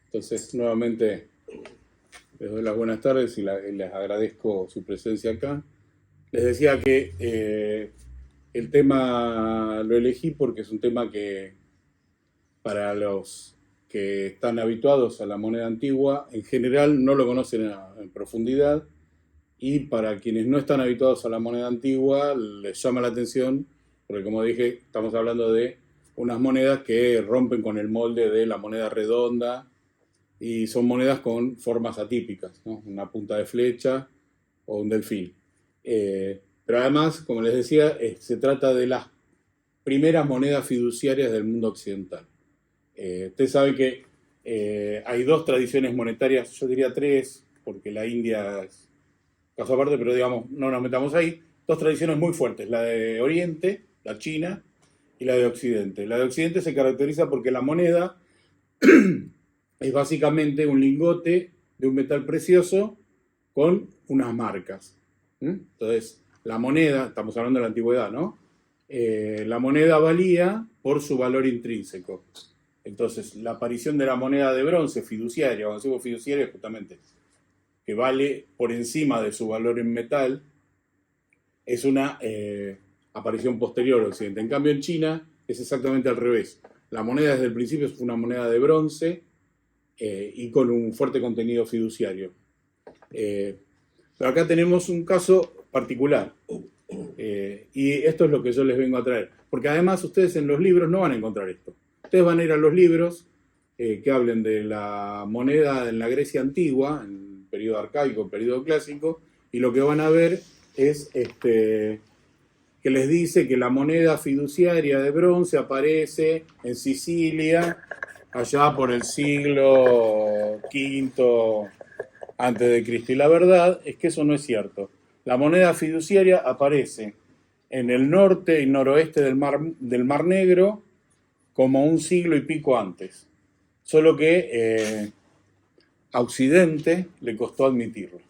Entonces, nuevamente, les doy las buenas tardes y les agradezco su presencia acá. Les decía que el tema lo elegí porque es un tema que para los que están habituados a la moneda antigua, en general no lo conocen en profundidad, y para quienes no están habituados a la moneda antigua les llama la atención, porque como dije, estamos hablando de unas monedas que rompen con el molde de la moneda redonda y son monedas con formas atípicas, ¿no? Una punta de flecha o un delfín. Pero además, como les decía, se trata de las primeras monedas fiduciarias del mundo occidental. Ustedes saben que hay dos tradiciones monetarias, yo diría tres, porque la India es caso aparte, pero digamos, no nos metamos ahí. Dos tradiciones muy fuertes, la de Oriente, la China, y la de Occidente. La de Occidente se caracteriza porque la moneda es básicamente un lingote de un metal precioso con unas marcas. Entonces, la moneda, estamos hablando de la antigüedad, ¿no? La moneda valía por su valor intrínseco. Entonces, la aparición de la moneda de bronce fiduciaria, cuando decimos fiduciaria, justamente, que vale por encima de su valor en metal, es una aparición posterior al Occidente. En cambio, en China es exactamente al revés. La moneda desde el principio fue una moneda de bronce y con un fuerte contenido fiduciario. Pero acá tenemos un caso particular. Y esto es lo que yo les vengo a traer. Porque además ustedes en los libros no van a encontrar esto. Ustedes van a ir a los libros que hablen de la moneda en la Grecia antigua, en el periodo arcaico, el periodo clásico, y lo que van a ver es que les dice que la moneda fiduciaria de bronce aparece en Sicilia allá por el siglo V antes de Cristo. Y la verdad es que eso no es cierto. La moneda fiduciaria aparece en el norte y noroeste del Mar Negro como un siglo y pico antes. Solo que a Occidente le costó admitirlo.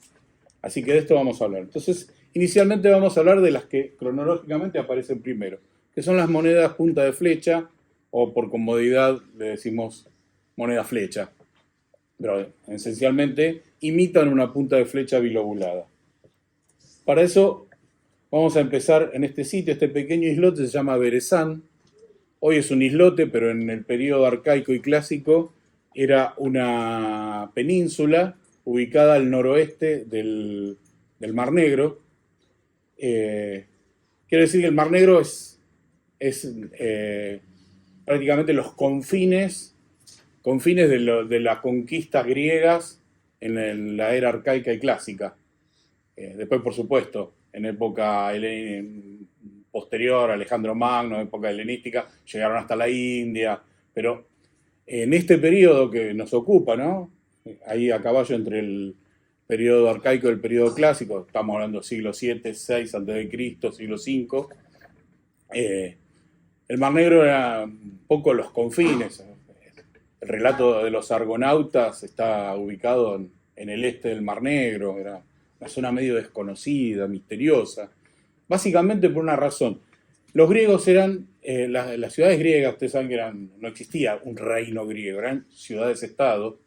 Así que de esto vamos a hablar. Entonces, inicialmente vamos a hablar de las que cronológicamente aparecen primero, que son las monedas punta de flecha, o por comodidad le decimos moneda flecha. Pero esencialmente imitan una punta de flecha bilobulada. Para eso vamos a empezar en este sitio. Este pequeño islote se llama Berezán. Hoy es un islote, pero en el periodo arcaico y clásico era una península ubicada al noroeste del Mar Negro. Quiero decir que el Mar Negro es prácticamente los confines de las conquistas griegas en la era arcaica y clásica. Después, por supuesto, en época posterior, Alejandro Magno, época helenística, llegaron hasta la India, pero en este periodo que nos ocupa, ¿no? Ahí a caballo entre el periodo arcaico y el periodo clásico, estamos hablando siglo VII, VI a.C., siglo V, el Mar Negro era un poco los confines. El relato de los argonautas está ubicado en el este del Mar Negro, era una zona medio desconocida, misteriosa, básicamente por una razón. Los griegos eran, las ciudades griegas, ustedes saben que no existía un reino griego, eran ciudades-estado,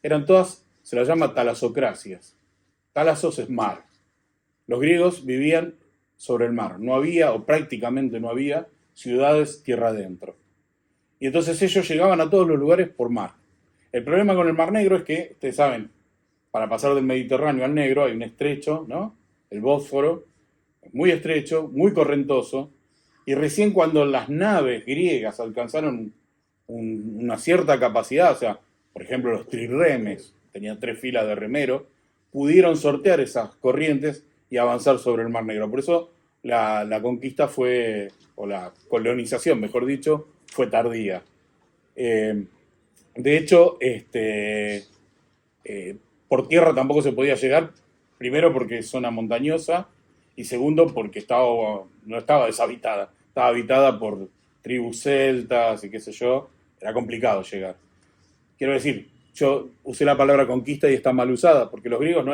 eran todas, se las llama talasocracias. Talasos es mar. Los griegos vivían sobre el mar, no había, o prácticamente no había, ciudades tierra adentro. Y entonces ellos llegaban a todos los lugares por mar. El problema con el Mar Negro es que, ustedes saben, para pasar del Mediterráneo al Negro hay un estrecho, ¿no? El Bósforo, muy estrecho, muy correntoso, y recién cuando las naves griegas alcanzaron una cierta capacidad, o sea, por ejemplo los trirremes, tenían 3 filas de remero, pudieron sortear esas corrientes y avanzar sobre el Mar Negro. Por eso la conquista fue, o la colonización, mejor dicho, fue tardía. De hecho, por tierra tampoco se podía llegar, primero porque es zona montañosa y segundo porque no estaba deshabitada, estaba habitada por tribus celtas y qué sé yo, era complicado llegar. Quiero decir, yo usé la palabra conquista y está mal usada, porque los griegos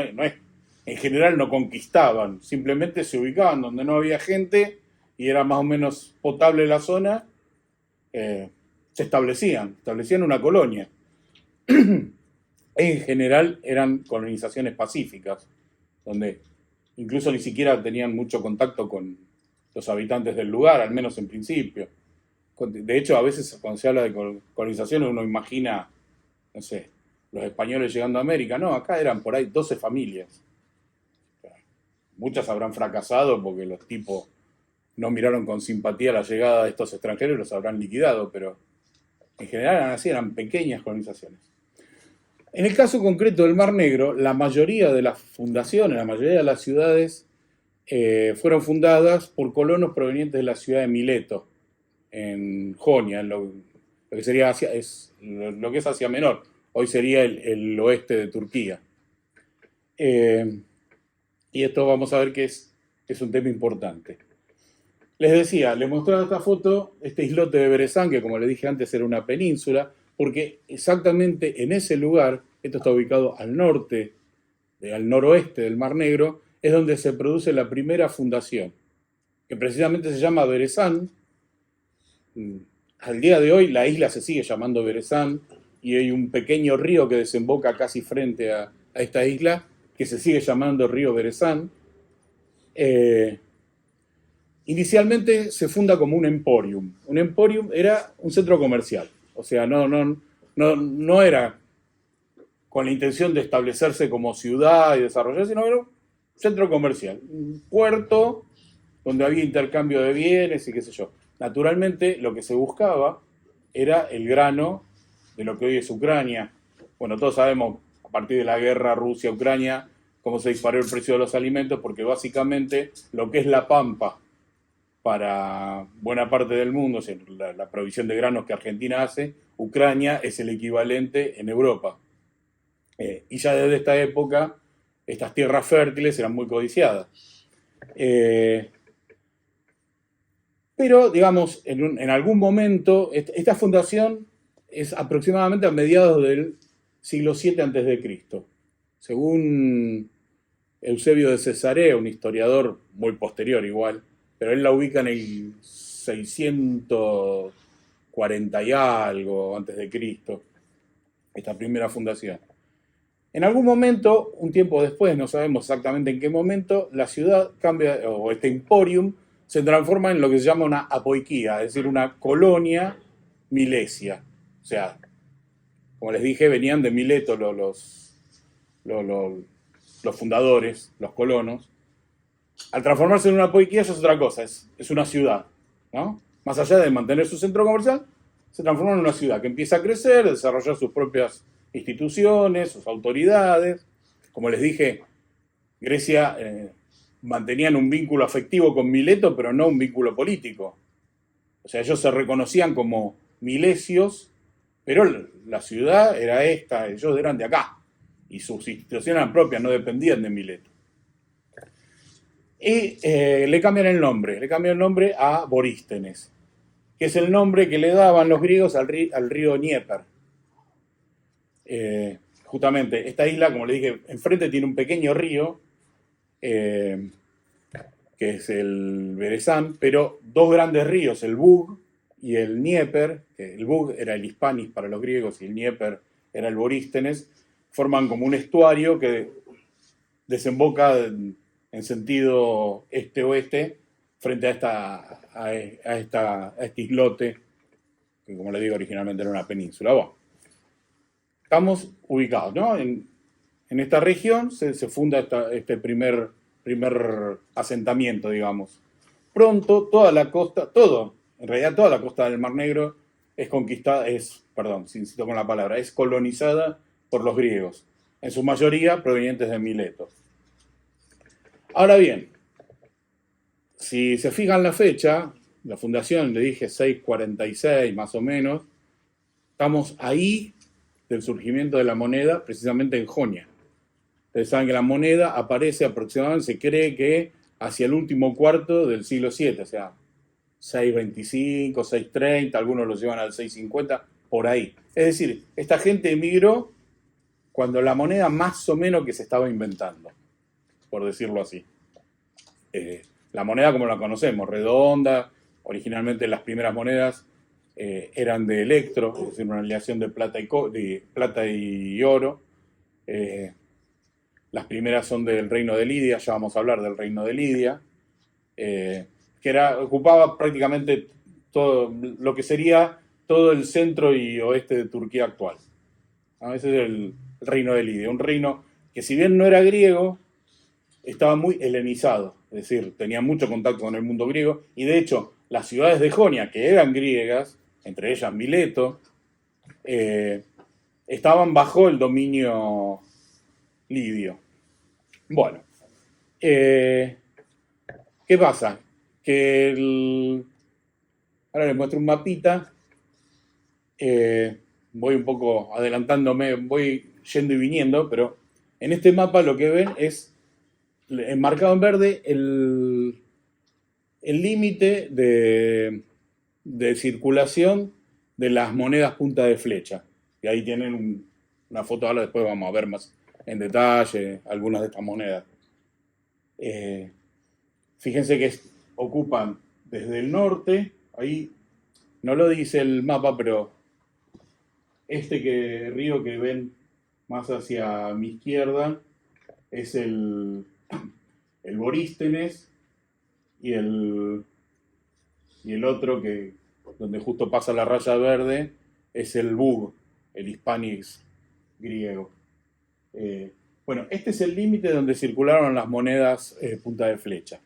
en general no conquistaban, simplemente se ubicaban donde no había gente y era más o menos potable la zona, se establecían una colonia. en general eran colonizaciones pacíficas, donde incluso ni siquiera tenían mucho contacto con los habitantes del lugar, al menos en principio. De hecho, a veces cuando se habla de colonización uno imagina, no sé, los españoles llegando a América. No, acá eran por ahí 12 familias. Muchas habrán fracasado porque los tipos no miraron con simpatía la llegada de estos extranjeros y los habrán liquidado, pero en general eran así, eran pequeñas colonizaciones. En el caso concreto del Mar Negro, la mayoría de las fundaciones, la mayoría de las ciudades fueron fundadas por colonos provenientes de la ciudad de Mileto, en Jonia, en lo que sería Asia, lo que es Asia Menor. Hoy sería el oeste de Turquía. Y esto vamos a ver que es un tema importante. Les decía, les mostraba esta foto, este islote de Berezán, que como les dije antes era una península, porque exactamente en ese lugar, esto está ubicado al norte, al noroeste del Mar Negro, es donde se produce la primera fundación, que precisamente se llama Berezán. Al día de hoy la isla se sigue llamando Berezán y hay un pequeño río que desemboca casi frente a esta isla que se sigue llamando río Berezán. Inicialmente se funda como un emporium. Un emporium era un centro comercial, o sea, no era con la intención de establecerse como ciudad y desarrollarse, sino era un centro comercial, un puerto donde había intercambio de bienes y qué sé yo. Naturalmente lo que se buscaba era el grano de lo que hoy es Ucrania. Bueno, todos sabemos a partir de la guerra Rusia-Ucrania cómo se disparó el precio de los alimentos, porque básicamente lo que es la pampa para buena parte del mundo, o sea, la provisión de granos que Argentina hace, Ucrania es el equivalente en Europa. Y ya desde esta época, estas tierras fértiles eran muy codiciadas. Pero, digamos, en algún momento, esta fundación es aproximadamente a mediados del siglo VII a.C. Según Eusebio de Cesarea, un historiador muy posterior igual, pero él la ubica en el 640 y algo antes de Cristo, esta primera fundación. En algún momento, un tiempo después, no sabemos exactamente en qué momento, la ciudad cambia, o este emporium, se transforma en lo que se llama una apoiquía, es decir, una colonia milesia. O sea, como les dije, venían de Mileto los fundadores, los colonos. Al transformarse en una apoiquía eso es otra cosa, es una ciudad, ¿no? Más allá de mantener su centro comercial, se transforma en una ciudad que empieza a crecer, a desarrollar sus propias instituciones, sus autoridades. Como les dije, Grecia mantenían un vínculo afectivo con Mileto, pero no un vínculo político. O sea, ellos se reconocían como milesios, pero la ciudad era esta, ellos eran de acá, y sus instituciones eran propias, no dependían de Mileto. Y le cambian el nombre a Borístenes, que es el nombre que le daban los griegos al río Dnieper. Justamente, esta isla, como le dije, enfrente tiene un pequeño río, que es el Berezán, pero dos grandes ríos, el Bug y el Dnieper, que el Bug era el Hispanis para los griegos y el Dnieper era el Borístenes, forman como un estuario que desemboca en sentido este-oeste frente a este islote, que como le digo originalmente era una península. Bueno, estamos ubicados, ¿no? En esta región se funda este primer asentamiento, digamos. Pronto toda la costa, en realidad toda la costa del Mar Negro es conquistada, perdón, si insisto con la palabra, es colonizada por los griegos, en su mayoría provenientes de Mileto. Ahora bien, si se fijan la fecha, la fundación, le dije 646 más o menos, estamos ahí del surgimiento de la moneda, precisamente en Jonia. Ustedes saben que la moneda aparece aproximadamente, se cree que hacia el último cuarto del siglo VII, o sea, 625, 630, algunos lo llevan al 650, por ahí. Es decir, esta gente emigró cuando la moneda más o menos que se estaba inventando, por decirlo así. La moneda como la conocemos, redonda, originalmente las primeras monedas eran de electro, es decir, una aleación de plata y oro. Las primeras son del reino de Lidia, ya vamos a hablar del reino de Lidia, que ocupaba prácticamente todo lo que sería todo el centro y oeste de Turquía actual. Ese es el reino de Lidia, un reino que si bien no era griego, estaba muy helenizado, es decir, tenía mucho contacto con el mundo griego, y de hecho las ciudades de Jonia, que eran griegas, entre ellas Mileto, estaban bajo el dominio lidio. Bueno, ¿qué pasa? Ahora les muestro un mapita, voy un poco adelantándome, voy yendo y viniendo, pero en este mapa lo que ven es enmarcado en verde el límite de circulación de las monedas punta de flecha. Y ahí tienen una foto, ahora después vamos a ver más en detalle algunas de estas monedas. Fíjense que ocupan desde el norte, ahí no lo dice el mapa, pero este río que ven más hacia mi izquierda es el Borístenes, y el otro donde justo pasa la raya verde es el Bug, el Hispanis griego. Bueno, este es el límite donde circularon las monedas punta de flecha.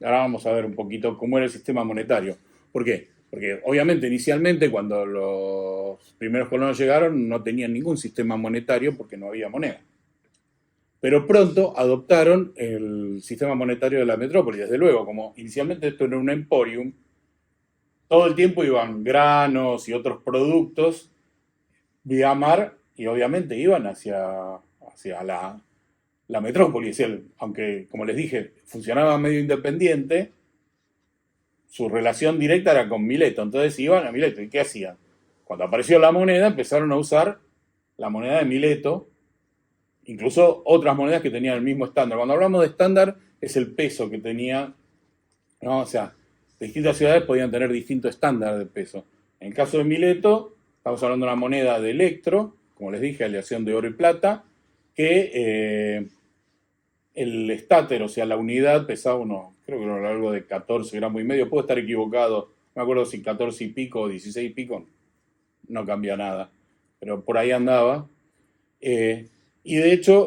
Ahora vamos a ver un poquito cómo era el sistema monetario. ¿Por qué? Porque obviamente inicialmente cuando los primeros colonos llegaron no tenían ningún sistema monetario porque no había moneda. Pero pronto adoptaron el sistema monetario de la metrópoli. Desde luego, como inicialmente esto era un emporium, todo el tiempo iban granos y otros productos vía mar y obviamente iban hacia la metrópoli. Aunque, como les dije, funcionaba medio independiente, su relación directa era con Mileto. Entonces iban a Mileto. ¿Y qué hacían? Cuando apareció la moneda, empezaron a usar la moneda de Mileto, incluso otras monedas que tenían el mismo estándar. Cuando hablamos de estándar, es el peso que tenía, ¿no? O sea, distintas ciudades podían tener distinto estándar de peso. En el caso de Mileto, estamos hablando de una moneda de electro, como les dije, aleación de oro y plata, que el estáter, o sea, la unidad, pesaba creo que era algo de 14 gramos y medio. Puedo estar equivocado, no me acuerdo si 14 y pico o 16 y pico, no cambia nada, pero por ahí andaba. Y de hecho,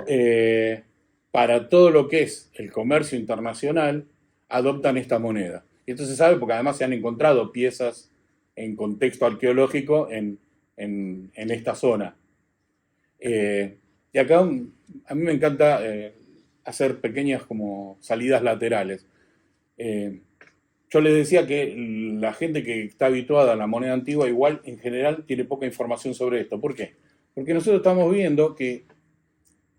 para todo lo que es el comercio internacional, adoptan esta moneda. Y esto se sabe porque además se han encontrado piezas en contexto arqueológico en esta zona. Y acá a mí me encanta hacer pequeñas como salidas laterales. Yo les decía que la gente que está habituada a la moneda antigua igual en general tiene poca información sobre esto. ¿Por qué? Porque nosotros estamos viendo que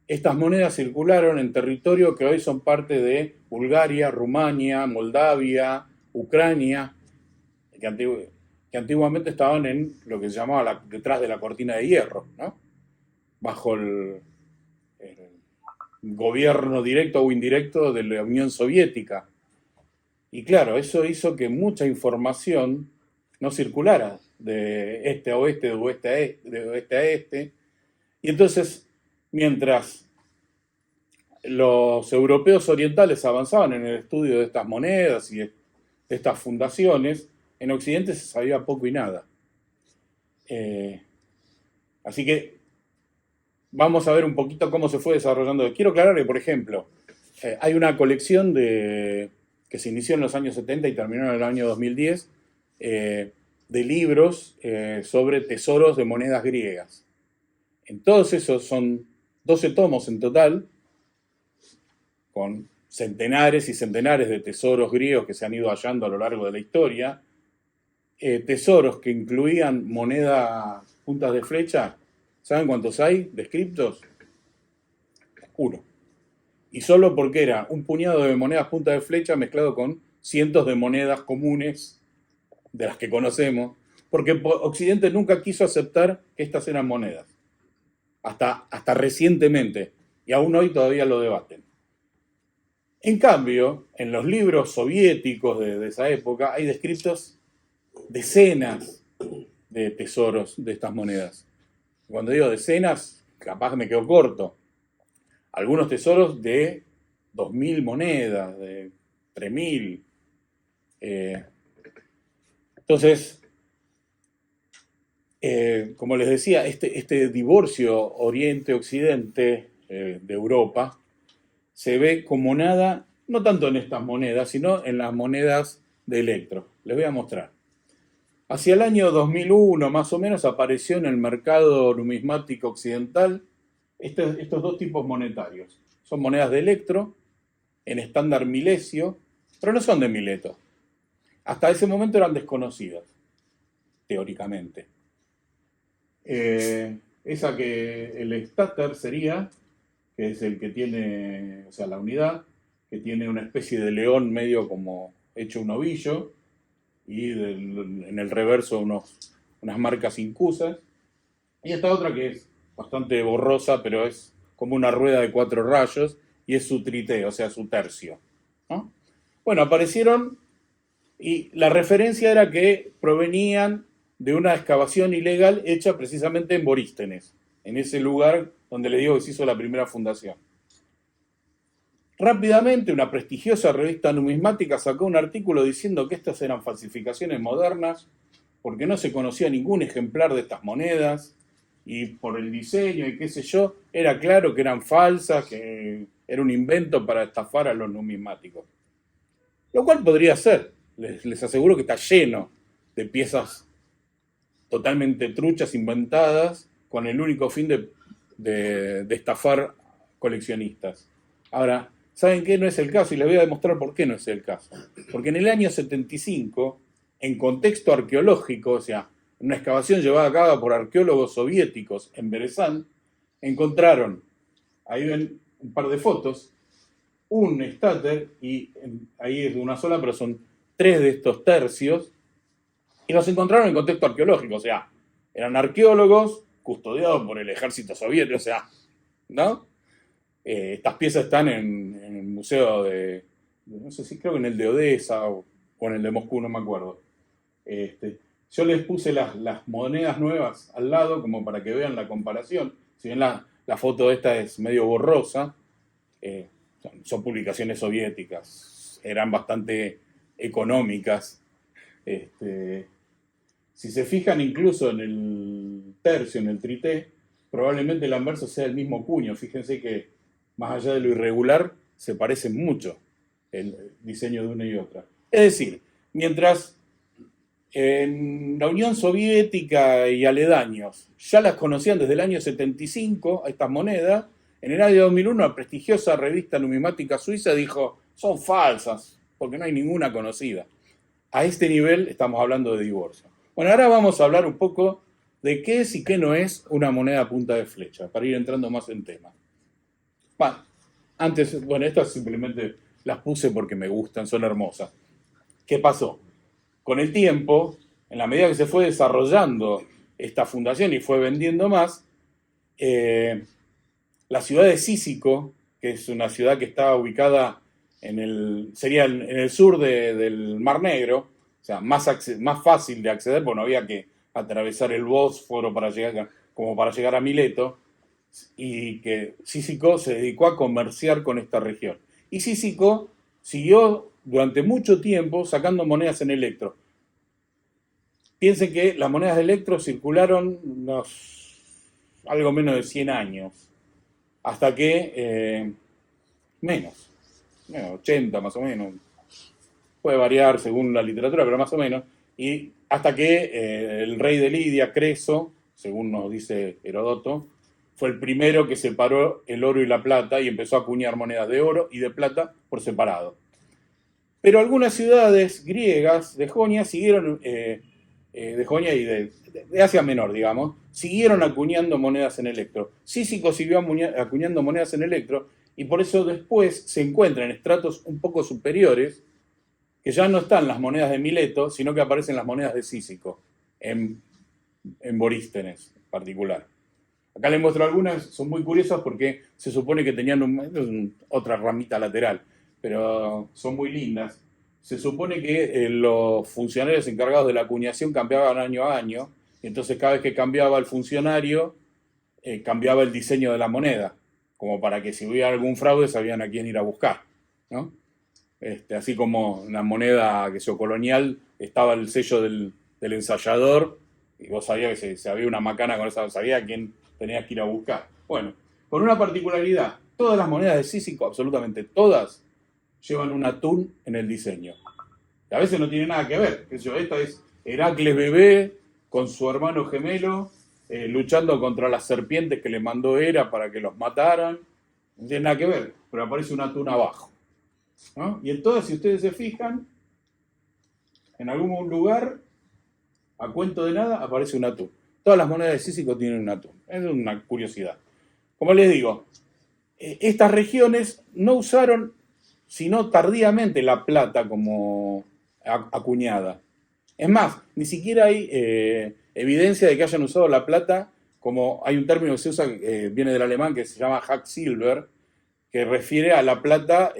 estas monedas circularon en territorio que hoy son parte de Bulgaria, Rumania, Moldavia, Ucrania, que antiguamente estaban en lo que se llamaba detrás de la cortina de hierro, ¿no? Bajo el gobierno directo o indirecto de la Unión Soviética. Y claro, eso hizo que mucha información no circulara de este a oeste, de oeste a este. Y entonces, mientras los europeos orientales avanzaban en el estudio de estas monedas y de estas fundaciones, en Occidente se sabía poco y nada. Así que vamos a ver un poquito cómo se fue desarrollando. Quiero aclarar que, por ejemplo, hay una colección que se inició en los años 70 y terminó en el año 2010, de libros sobre tesoros de monedas griegas. En todos esos son 12 tomos en total, con centenares y centenares de tesoros griegos que se han ido hallando a lo largo de la historia, tesoros que incluían monedas puntas de flecha. ¿Saben cuántos hay descriptos? 1. Y solo porque era un puñado de monedas puntas de flecha mezclado con cientos de monedas comunes de las que conocemos, porque Occidente nunca quiso aceptar que estas eran monedas, hasta recientemente, y aún hoy todavía lo debaten. En cambio, en los libros soviéticos de esa época hay descritos decenas de tesoros de estas monedas. Cuando digo decenas, capaz me quedo corto. Algunos tesoros de 2.000 monedas, de 3.000. Entonces, como les decía, este divorcio Oriente-Occidente de Europa se ve como nada, no tanto en estas monedas, sino en las monedas de electro. Les voy a mostrar. Hacia el año 2001, más o menos, apareció en el mercado numismático occidental estos dos tipos monetarios. Son monedas de electro, en estándar milesio, pero no son de Mileto. Hasta ese momento eran desconocidas, teóricamente. Esa que el stater sería, que es el que tiene, o sea, la unidad, que tiene una especie de león medio como hecho un ovillo, y en el reverso unas marcas incusas. Y esta otra que es bastante borrosa, pero es como una rueda de 4 rayos, y es su trité, o sea, su tercio, ¿no? Bueno, aparecieron y la referencia era que provenían de una excavación ilegal hecha precisamente en Borístenes, en ese lugar donde le digo que se hizo la primera fundación. Rápidamente, una prestigiosa revista numismática sacó un artículo diciendo que estas eran falsificaciones modernas, porque no se conocía ningún ejemplar de estas monedas, y por el diseño y qué sé yo, era claro que eran falsas, que era un invento para estafar a los numismáticos. Lo cual podría ser, les aseguro que está lleno de piezas totalmente truchas, inventadas, con el único fin de estafar coleccionistas. Ahora, ¿saben qué? No es el caso, y les voy a demostrar por qué no es el caso. Porque en el año 75, en contexto arqueológico, o sea, en una excavación llevada a cabo por arqueólogos soviéticos en Berezán, encontraron, ahí ven un par de fotos, un estáter, y ahí es de una sola, pero son 3 de estos tercios, y los encontraron en contexto arqueológico, o sea, eran arqueólogos custodiados por el ejército soviético, o sea, ¿no? Estas piezas están en el museo no sé si creo que en el de Odessa o en el de Moscú, no me acuerdo. Yo les puse las monedas nuevas al lado como para que vean la comparación. Si bien la foto esta es medio borrosa, son publicaciones soviéticas, eran bastante económicas. Si se fijan incluso en el tercio, en el trité, probablemente el anverso sea el mismo cuño. Fíjense que más allá de lo irregular, se parecen mucho el diseño de una y otra. Es decir, mientras en la Unión Soviética y aledaños ya las conocían desde el año 75, estas monedas, en el año 2001 la prestigiosa revista numismática suiza dijo, son falsas, porque no hay ninguna conocida. A este nivel estamos hablando de divorcio. Bueno, ahora vamos a hablar un poco de qué es y qué no es una moneda a punta de flecha, para ir entrando más en tema. Antes, bueno, estas simplemente las puse porque me gustan, son hermosas. ¿Qué pasó? Con el tiempo, en la medida que se fue desarrollando esta fundación y fue vendiendo más, la ciudad de Cícico, que es una ciudad que está ubicada sería en el sur del Mar Negro, o sea, más fácil de acceder, porque no había que atravesar el Bósforo como para llegar a Mileto, y que Cícico se dedicó a comerciar con esta región. Y Cícico siguió durante mucho tiempo sacando monedas en electro. Piensen que las monedas de electro circularon algo menos de 100 años, hasta que menos, 80 más o menos, puede variar según la literatura, pero más o menos, y hasta que el rey de Lidia, Creso, según nos dice Herodoto, fue el primero que separó el oro y la plata y empezó a acuñar monedas de oro y de plata por separado. Pero algunas ciudades griegas de Jonia siguieron, de Jonia y de Asia Menor, digamos, siguieron acuñando monedas en electro. Cícico siguió acuñando monedas en electro y por eso después se encuentran en estratos un poco superiores que ya no están las monedas de Mileto, sino que aparecen las monedas de Cícico, en Borístenes en particular. Acá les muestro algunas, son muy curiosas porque se supone que tenían otra ramita lateral, pero son muy lindas. Se supone que los funcionarios encargados de la acuñación cambiaban año a año, y entonces cada vez que cambiaba el funcionario, cambiaba el diseño de la moneda, como para que si hubiera algún fraude sabían a quién ir a buscar, ¿no? Así como en la moneda que sea colonial estaba el sello del ensayador y vos sabías que si había una macana con esa, sabías a quién tenías que ir a buscar. Bueno, con una particularidad, todas las monedas de Cícico, absolutamente todas, llevan un atún en el diseño. Y a veces no tiene nada que ver. Esta es Heracles bebé con su hermano gemelo luchando contra las serpientes que le mandó Hera para que los mataran. No tiene nada que ver, pero aparece un atún abajo, ¿no? Y entonces, si ustedes se fijan, en algún lugar, a cuento de nada, aparece un atún. Todas las monedas de Cícico tienen un atún. Es una curiosidad. Como les digo, estas regiones no usaron, sino tardíamente, la plata como acuñada. Es más, ni siquiera hay evidencia de que hayan usado la plata como hay un término que se usa, viene del alemán, que se llama Hacksilber, que refiere a la plata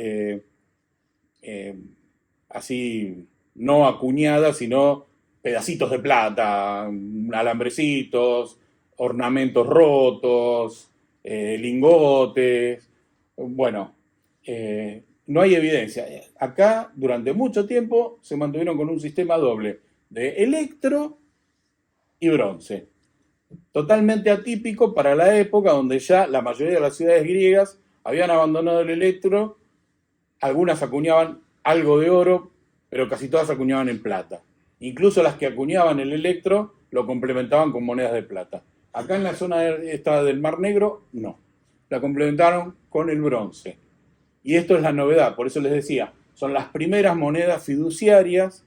así no acuñada, sino pedacitos de plata, alambrecitos, ornamentos rotos, lingotes. Bueno, no hay evidencia. Acá, durante mucho tiempo, se mantuvieron con un sistema doble de electro y bronce. Totalmente atípico para la época donde ya la mayoría de las ciudades griegas habían abandonado el electro, algunas acuñaban algo de oro, pero casi todas acuñaban en plata. Incluso las que acuñaban el electro lo complementaban con monedas de plata. Acá en la zona esta del Mar Negro, no. La complementaron con el bronce. Y esto es la novedad, por eso les decía, son las primeras monedas fiduciarias,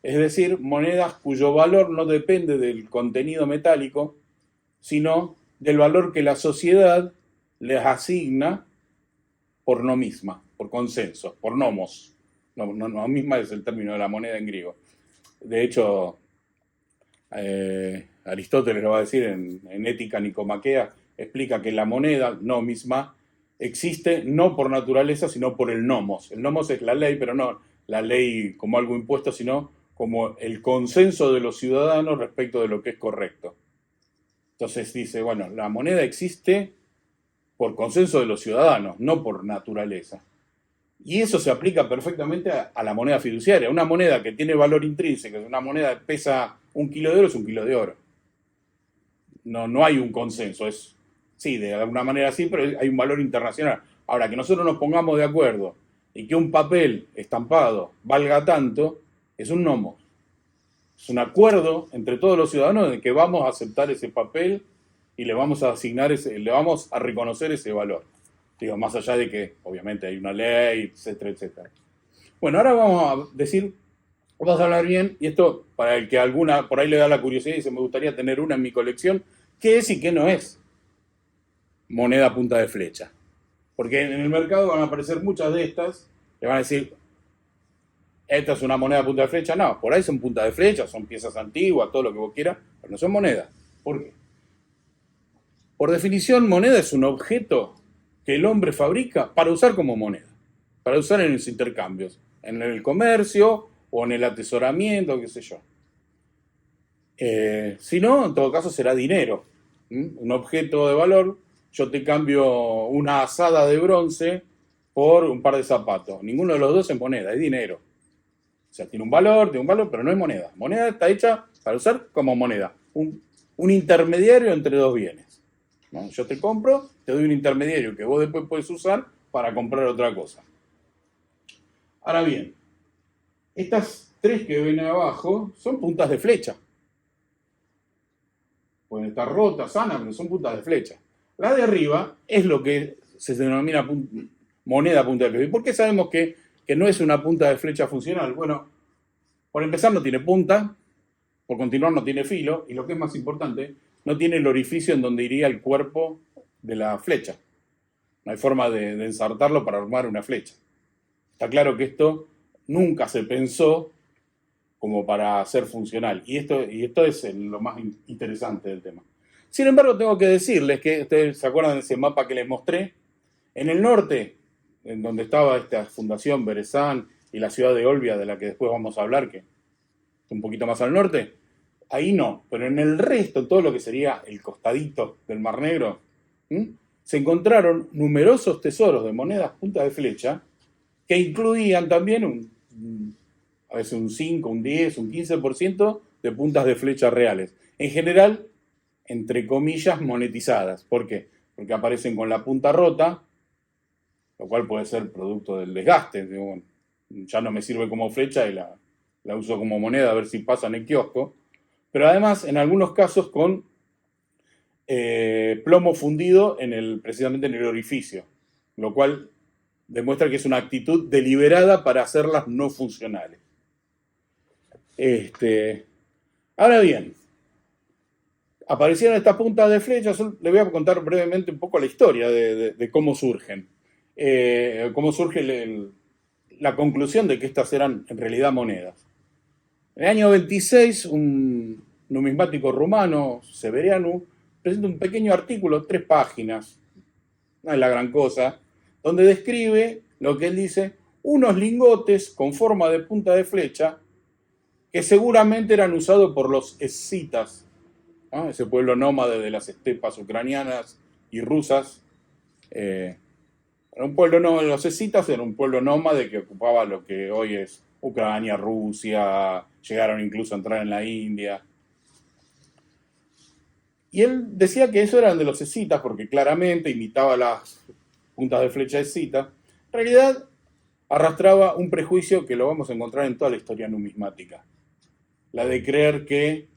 es decir, monedas cuyo valor no depende del contenido metálico, sino del valor que la sociedad les asigna por nomisma, por consenso, por nomos. Nomisma es el término de la moneda en griego. De hecho, Aristóteles lo va a decir en Ética Nicomaquea, explica que la moneda, nomisma, existe no por naturaleza, sino por el nomos. El nomos es la ley, pero no la ley como algo impuesto, sino como el consenso de los ciudadanos respecto de lo que es correcto. Entonces dice, bueno, la moneda existe por consenso de los ciudadanos, no por naturaleza. Y eso se aplica perfectamente a la moneda fiduciaria. Una moneda que tiene valor intrínseco, una moneda que pesa 1 kilo de oro, es 1 kilo de oro. No hay un consenso, sí, de alguna manera sí, pero hay un valor internacional. Ahora, que nosotros nos pongamos de acuerdo y que un papel estampado valga tanto, es un nomos. Es un acuerdo entre todos los ciudadanos de que vamos a aceptar ese papel y le vamos a asignar le vamos a reconocer ese valor. Digo, más allá de que obviamente hay una ley, etcétera, etcétera. Bueno, ahora vamos a hablar bien, y esto para el que alguna por ahí le da la curiosidad y dice, me gustaría tener una en mi colección, ¿qué es y qué no es moneda punta de flecha? Porque en el mercado van a aparecer muchas de estas, le van a decir, esta es una moneda punta de flecha. No, por ahí son punta de flecha, son piezas antiguas, todo lo que vos quieras, pero no son monedas. ¿Por qué? Por definición, moneda es un objeto que el hombre fabrica para usar como moneda, para usar en los intercambios, en el comercio o en el atesoramiento, qué sé yo. Si no, en todo caso será dinero, un objeto de valor. Yo te cambio una azada de bronce por un par de zapatos. Ninguno de los dos es moneda, es dinero. O sea, tiene un valor, pero no es moneda. Moneda está hecha para usar como moneda. Un intermediario entre dos bienes, ¿no? Yo te compro, te doy un intermediario que vos después puedes usar para comprar otra cosa. Ahora bien, estas tres que ven abajo son puntas de flecha. Pueden estar rotas, sanas, pero son puntas de flecha. La de arriba es lo que se denomina moneda punta de flecha. ¿Y por qué sabemos que no es una punta de flecha funcional? Bueno, por empezar no tiene punta, por continuar no tiene filo, y lo que es más importante, no tiene el orificio en donde iría el cuerpo de la flecha. No hay forma de ensartarlo para armar una flecha. Está claro que esto nunca se pensó como para ser funcional, y esto es lo más interesante del tema. Sin embargo, tengo que decirles que, ustedes se acuerdan de ese mapa que les mostré, en el norte, en donde estaba esta fundación Berezán y la ciudad de Olbia, de la que después vamos a hablar, que es un poquito más al norte, ahí no, pero en el resto, todo lo que sería el costadito del Mar Negro, se encontraron numerosos tesoros de monedas punta de flecha que incluían también a veces un 5, un 10, un 15% de puntas de flecha reales. En general, entre comillas, monetizadas. ¿Por qué? Porque aparecen con la punta rota, lo cual puede ser producto del desgaste. Digo, ya no me sirve como flecha y la uso como moneda a ver si pasa en el kiosco. Pero además, en algunos casos, con plomo fundido precisamente en el orificio, lo cual demuestra que es una actitud deliberada para hacerlas no funcionales. Ahora bien, aparecieron estas puntas de flecha. Yo le voy a contar brevemente un poco la historia de cómo surgen. Cómo surge la conclusión de que estas eran en realidad monedas. En el año 26, un numismático rumano, Severianu, presenta un pequeño artículo, 3 páginas, no es la gran cosa, donde describe lo que él dice, unos lingotes con forma de punta de flecha que seguramente eran usados por los escitas, ¿no? Ese pueblo nómade de las estepas ucranianas y rusas. Era un pueblo nómade, los escitas eran un pueblo nómade que ocupaba lo que hoy es Ucrania, Rusia, llegaron incluso a entrar en la India. Y él decía que eso eran de los escitas porque claramente imitaba las puntas de flecha escita. En realidad arrastraba un prejuicio que lo vamos a encontrar en toda la historia numismática. La de creer que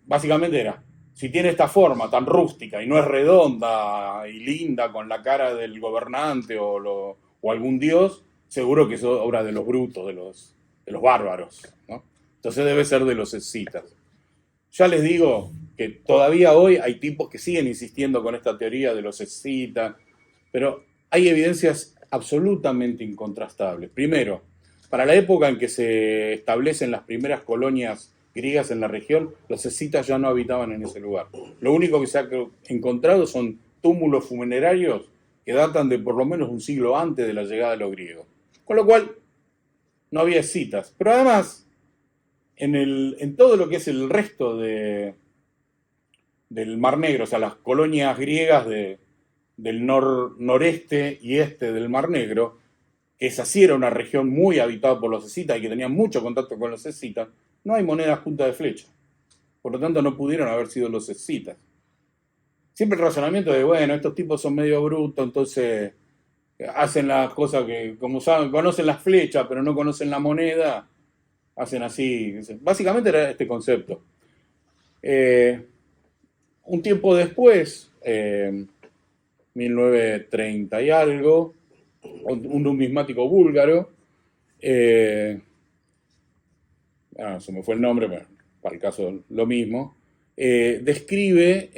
básicamente era, si tiene esta forma tan rústica y no es redonda y linda con la cara del gobernante o algún dios, seguro que es obra de los brutos, de los bárbaros, ¿no? Entonces debe ser de los escitas. Ya les digo que todavía hoy hay tipos que siguen insistiendo con esta teoría de los escitas, pero hay evidencias absolutamente incontrastables. Primero, para la época en que se establecen las primeras colonias griegas en la región, los escitas ya no habitaban en ese lugar. Lo único que se ha encontrado son túmulos funerarios que datan de por lo menos un siglo antes de la llegada de los griegos. Con lo cual, no había escitas. Pero además, en todo lo que es el resto del Mar Negro, o sea, las colonias griegas del noreste y este del Mar Negro, que esa sí era una región muy habitada por los escitas y que tenía mucho contacto con los escitas, no hay monedas punta de flecha. Por lo tanto, no pudieron haber sido los escitas. Siempre el razonamiento de, bueno, estos tipos son medio brutos, entonces hacen las cosas que, como saben, conocen las flechas, pero no conocen la moneda, hacen así. Básicamente era este concepto. Un tiempo después, 1930 y algo, un numismático búlgaro, se me fue el nombre, pero para el caso lo mismo, describe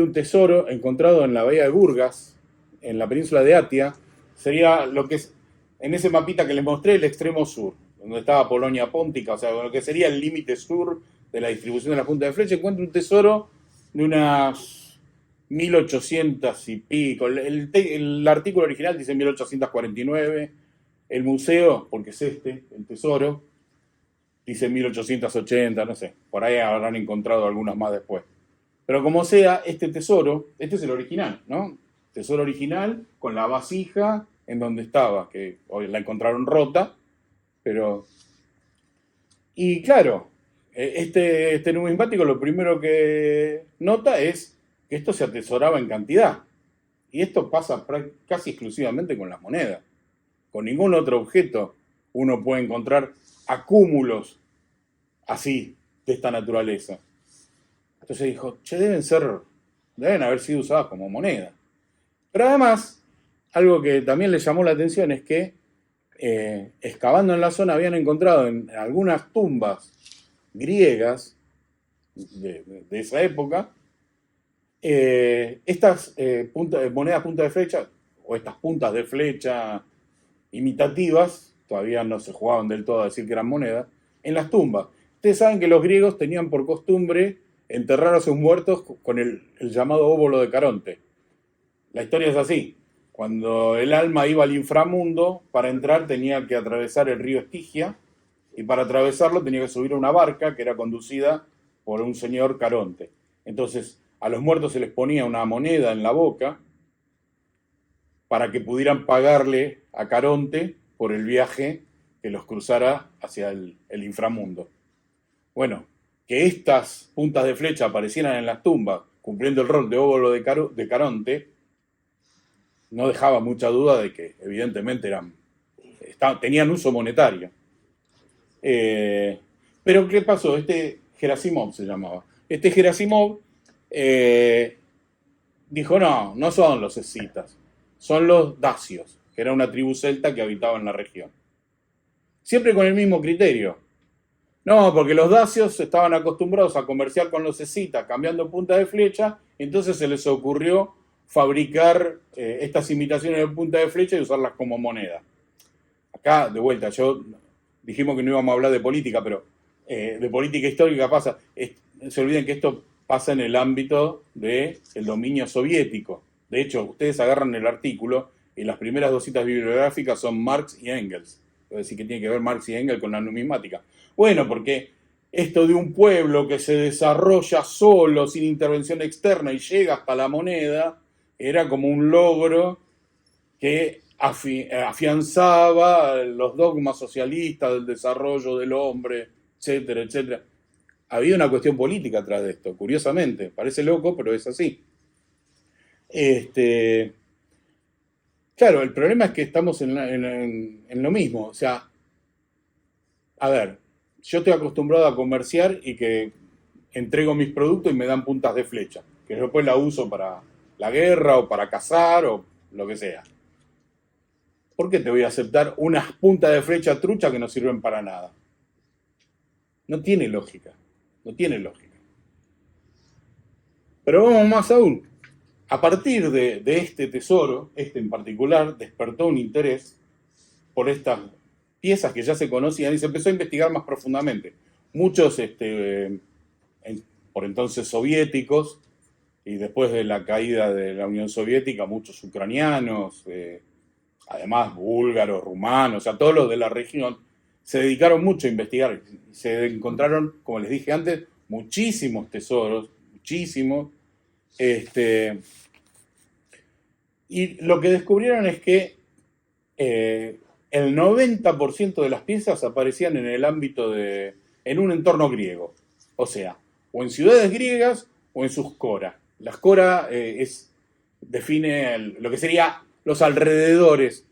un tesoro encontrado en la bahía de Burgas, en la península de Atia. Sería lo que es, en ese mapita que les mostré, el extremo sur, donde estaba Polonia Póntica, o sea, lo que sería el límite sur de la distribución de la punta de flecha. Encuentra un tesoro de unas 1800 y pico. El artículo original dice 1849. El museo, porque es el tesoro, dice 1880, no sé. Por ahí habrán encontrado algunas más después. Pero como sea, este tesoro, este es el original, ¿no? Tesoro original con la vasija en donde estaba, que hoy la encontraron rota, pero... Y claro, este numismático lo primero que nota es que esto se atesoraba en cantidad. Y esto pasa casi exclusivamente con las monedas. Con ningún otro objeto uno puede encontrar acúmulos así, de esta naturaleza. Entonces dijo, deben haber sido usadas como moneda. Pero además, algo que también le llamó la atención es que excavando en la zona habían encontrado en algunas tumbas griegas de esa época estas monedas punta de flecha, o estas puntas de flecha imitativas, todavía no se jugaban del todo a decir que eran monedas, en las tumbas. Ustedes saben que los griegos tenían por costumbre enterrar a sus muertos con el llamado óvulo de Caronte. La historia es así. Cuando el alma iba al inframundo, para entrar tenía que atravesar el río Estigia, y para atravesarlo tenía que subir a una barca que era conducida por un señor Caronte. Entonces a los muertos se les ponía una moneda en la boca para que pudieran pagarle a Caronte por el viaje que los cruzara hacia el inframundo. Bueno, que estas puntas de flecha aparecieran en las tumbas, cumpliendo el rol de óvulo de Caronte, no dejaba mucha duda de que evidentemente tenían uso monetario. Pero ¿qué pasó? Gerasimov se llamaba. Gerasimov dijo, no son los escitas, son los dacios, que era una tribu celta que habitaba en la región. Siempre con el mismo criterio. No, porque los dacios estaban acostumbrados a comerciar con los escitas, cambiando punta de flecha, entonces se les ocurrió fabricar estas imitaciones de punta de flecha y usarlas como moneda. Acá, de vuelta, dijimos que no íbamos a hablar de política, pero de política histórica pasa. Se olviden que esto pasa en el ámbito del dominio soviético. De hecho, ustedes agarran el artículo y las primeras dos citas bibliográficas son Marx y Engels. Es decir, que tiene que ver Marx y Engels con la numismática. Bueno, porque esto de un pueblo que se desarrolla solo, sin intervención externa y llega hasta la moneda, era como un logro que afianzaba los dogmas socialistas del desarrollo del hombre, etcétera, etcétera. Había una cuestión política atrás de esto, curiosamente. Parece loco, pero es así. Claro, el problema es que estamos en lo mismo. O sea, a ver, yo estoy acostumbrado a comerciar y que entrego mis productos y me dan puntas de flecha, que después la uso para la guerra o para cazar o lo que sea. ¿Por qué te voy a aceptar unas puntas de flecha trucha que no sirven para nada? No tiene lógica, no tiene lógica. Pero vamos más aún. A partir de este tesoro, este en particular, despertó un interés por estas piezas que ya se conocían y se empezó a investigar más profundamente. Muchos, por entonces soviéticos, y después de la caída de la Unión Soviética, muchos ucranianos, además búlgaros, rumanos, o sea, todos los de la región, se dedicaron mucho a investigar. Se encontraron, como les dije antes, muchísimos tesoros, muchísimos. Y lo que descubrieron es que el 90% de las piezas aparecían en el ámbito en un entorno griego. O sea, o en ciudades griegas o en sus cora. Las cora define lo que sería los alrededores,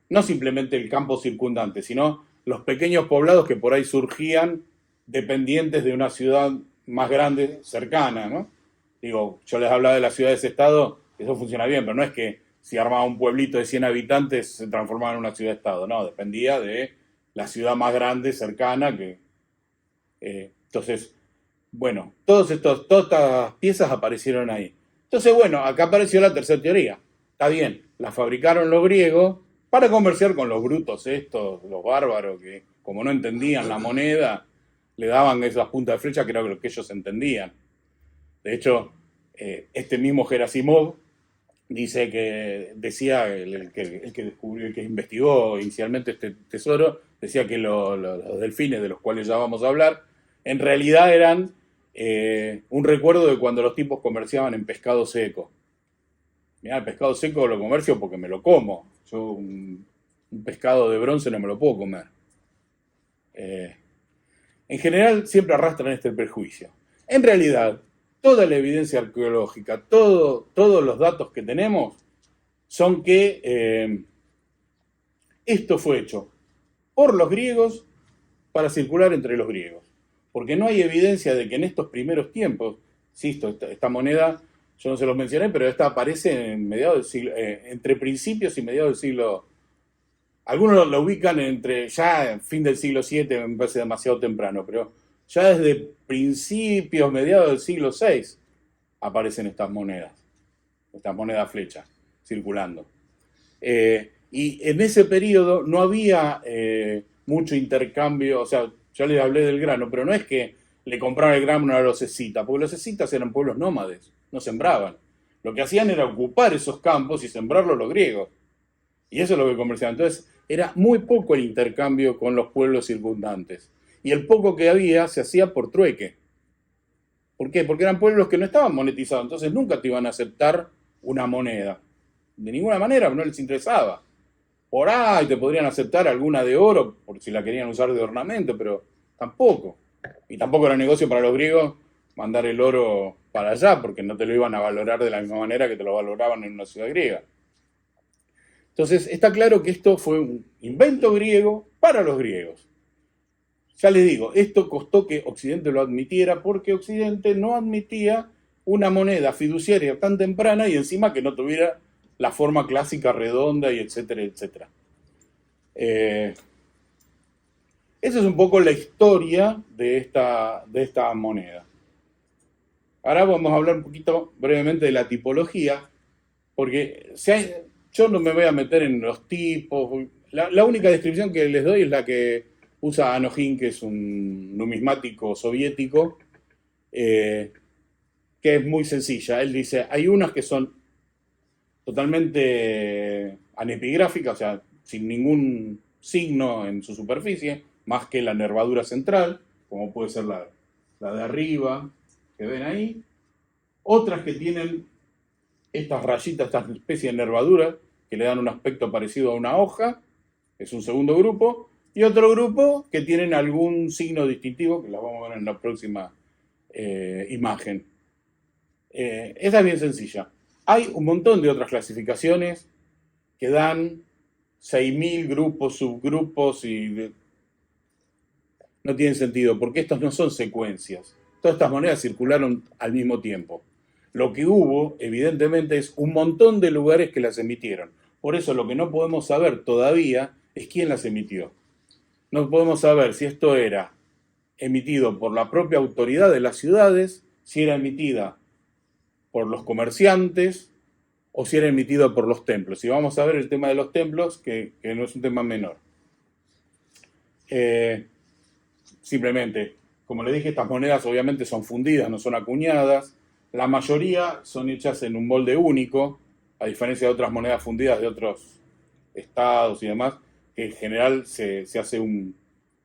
no simplemente el campo circundante, sino los pequeños poblados que por ahí surgían dependientes de una ciudad más grande cercana, ¿no? Digo, yo les hablaba de las ciudades-estado, eso funciona bien, pero no es que si armaba un pueblito de 100 habitantes se transformaba en una ciudad-estado, no, dependía de la ciudad más grande, cercana, entonces, bueno, todas estas piezas aparecieron ahí. Entonces, bueno, acá apareció la tercera teoría. Está bien, las fabricaron los griegos para comerciar con los brutos estos, los bárbaros, que como no entendían la moneda, le daban esas puntas de flecha que era lo que ellos entendían. De hecho, este mismo Gerasimov decía el que descubrió, el que investigó inicialmente este tesoro, decía que los delfines de los cuales ya vamos a hablar, en realidad eran un recuerdo de cuando los tipos comerciaban en pescado seco. Mirá, el pescado seco lo comercio porque me lo como. Yo un pescado de bronce no me lo puedo comer. En general siempre arrastran este prejuicio. En realidad, toda la evidencia arqueológica, todos los datos que tenemos son que esto fue hecho por los griegos para circular entre los griegos. Porque no hay evidencia de que en estos primeros tiempos, insisto, esta moneda, yo no se los mencioné, pero esta aparece en mediados del siglo, entre principios y mediados del siglo. Algunos lo ubican ya en fin del siglo VII, me parece demasiado temprano, pero ya desde principios, mediados del siglo VI, aparecen estas monedas flecha, circulando. Y en ese periodo no había mucho intercambio, o sea, yo les hablé del grano, pero no es que le compraron el grano a los escitas, porque los escitas eran pueblos nómades, no sembraban. Lo que hacían era ocupar esos campos y sembrarlos los griegos. Y eso es lo que comerciaban. Entonces, era muy poco el intercambio con los pueblos circundantes. Y el poco que había se hacía por trueque. ¿Por qué? Porque eran pueblos que no estaban monetizados, entonces nunca te iban a aceptar una moneda. De ninguna manera, no les interesaba. Por ahí te podrían aceptar alguna de oro, por si la querían usar de ornamento, pero tampoco. Y tampoco era negocio para los griegos mandar el oro para allá, porque no te lo iban a valorar de la misma manera que te lo valoraban en una ciudad griega. Entonces, está claro que esto fue un invento griego para los griegos. Ya les digo, esto costó que Occidente lo admitiera porque Occidente no admitía una moneda fiduciaria tan temprana y encima que no tuviera la forma clásica redonda y etcétera, etcétera. Esa es un poco la historia de esta moneda. Ahora vamos a hablar un poquito brevemente de la tipología, porque yo no me voy a meter en los tipos. La única descripción que les doy es la que usa Anojin, que es un numismático soviético, que es muy sencilla. Él dice, hay unas que son totalmente anepigráficas, o sea, sin ningún signo en su superficie, más que la nervadura central, como puede ser la de arriba, que ven ahí. Otras que tienen estas rayitas, estas especies de nervadura, que le dan un aspecto parecido a una hoja, es un segundo grupo, y otro grupo que tienen algún signo distintivo, que las vamos a ver en la próxima imagen. Esa es bien sencilla. Hay un montón de otras clasificaciones que dan 6.000 grupos, subgrupos y no tienen sentido, porque estos no son secuencias. Todas estas monedas circularon al mismo tiempo. Lo que hubo, evidentemente, es un montón de lugares que las emitieron. Por eso lo que no podemos saber todavía es quién las emitió. No podemos saber si esto era emitido por la propia autoridad de las ciudades, si era emitida por los comerciantes o si era emitido por los templos. Y vamos a ver el tema de los templos, que no es un tema menor. Simplemente, como le dije, estas monedas obviamente son fundidas, no son acuñadas. La mayoría son hechas en un molde único, a diferencia de otras monedas fundidas de otros estados y demás, que en general se hace un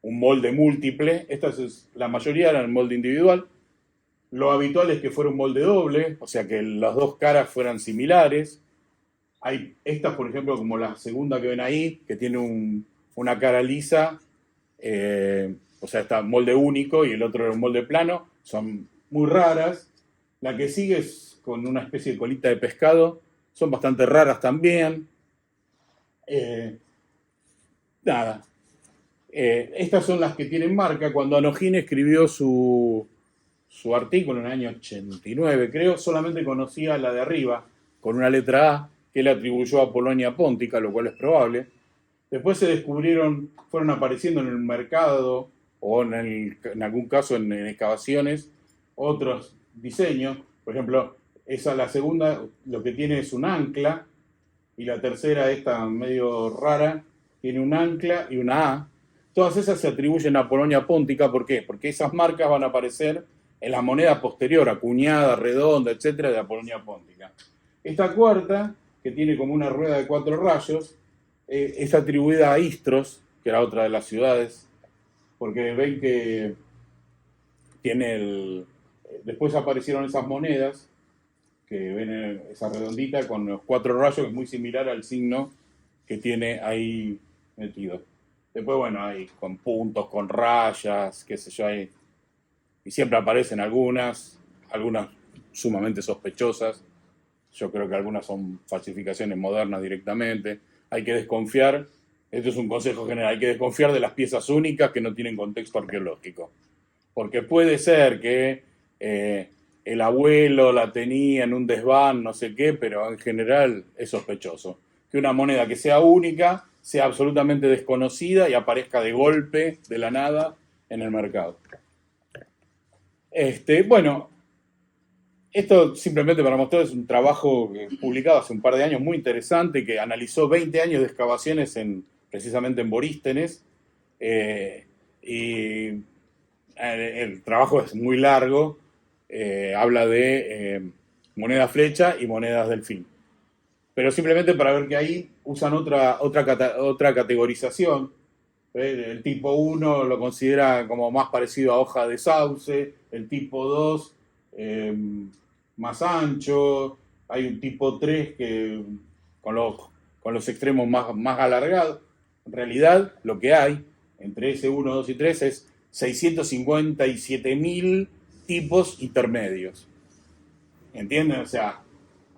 molde múltiple. La mayoría eran en molde individual. Lo habitual es que fuera un molde doble, o sea que las dos caras fueran similares. Hay estas, por ejemplo, como la segunda que ven ahí, que tiene una cara lisa, o sea, está molde único y el otro era un molde plano, son muy raras. La que sigue es con una especie de colita de pescado, son bastante raras también. Nada. Estas son las que tienen marca. Cuando Anojin escribió su artículo en el año 89, creo, solamente conocía la de arriba, con una letra A, que él atribuyó a Polonia Póntica, lo cual es probable. Después se descubrieron, fueron apareciendo en el mercado, o en algún caso en excavaciones, otros diseños. Por ejemplo, la segunda, lo que tiene es un ancla, y la tercera, esta medio rara, tiene un ancla y una A. Todas esas se atribuyen a Polonia Póntica. ¿Por qué? Porque esas marcas van a aparecer en la moneda posterior, acuñada, redonda, etcétera, de la Polonia Póntica. Esta cuarta, que tiene como una rueda de 4 rayos, es atribuida a Istros, que era otra de las ciudades, porque ven que después aparecieron esas monedas, que ven esa redondita con los 4 rayos, que es muy similar al signo que tiene ahí metido. Después, bueno, hay con puntos, con rayas, qué sé yo, y siempre aparecen algunas sumamente sospechosas. Yo creo que algunas son falsificaciones modernas directamente. Hay que desconfiar, esto es un consejo general, hay que desconfiar de las piezas únicas que no tienen contexto arqueológico. Porque puede ser que el abuelo la tenía en un desván, no sé qué, pero en general es sospechoso. Que una moneda que sea única sea absolutamente desconocida y aparezca de golpe, de la nada, en el mercado. Bueno, esto simplemente para mostrar es un trabajo publicado hace un par de años muy interesante que analizó 20 años de excavaciones precisamente en Borístenes. Y el trabajo es muy largo. Habla de monedas flecha y monedas delfín. pero simplemente para ver que ahí usan otra categorización. El tipo 1 lo considera como más parecido a hoja de sauce, el tipo 2 más ancho, hay un tipo 3 que con los extremos más alargados. En realidad, lo que hay entre ese 1, 2 y 3 es 657.000 tipos intermedios. ¿Entienden? O sea,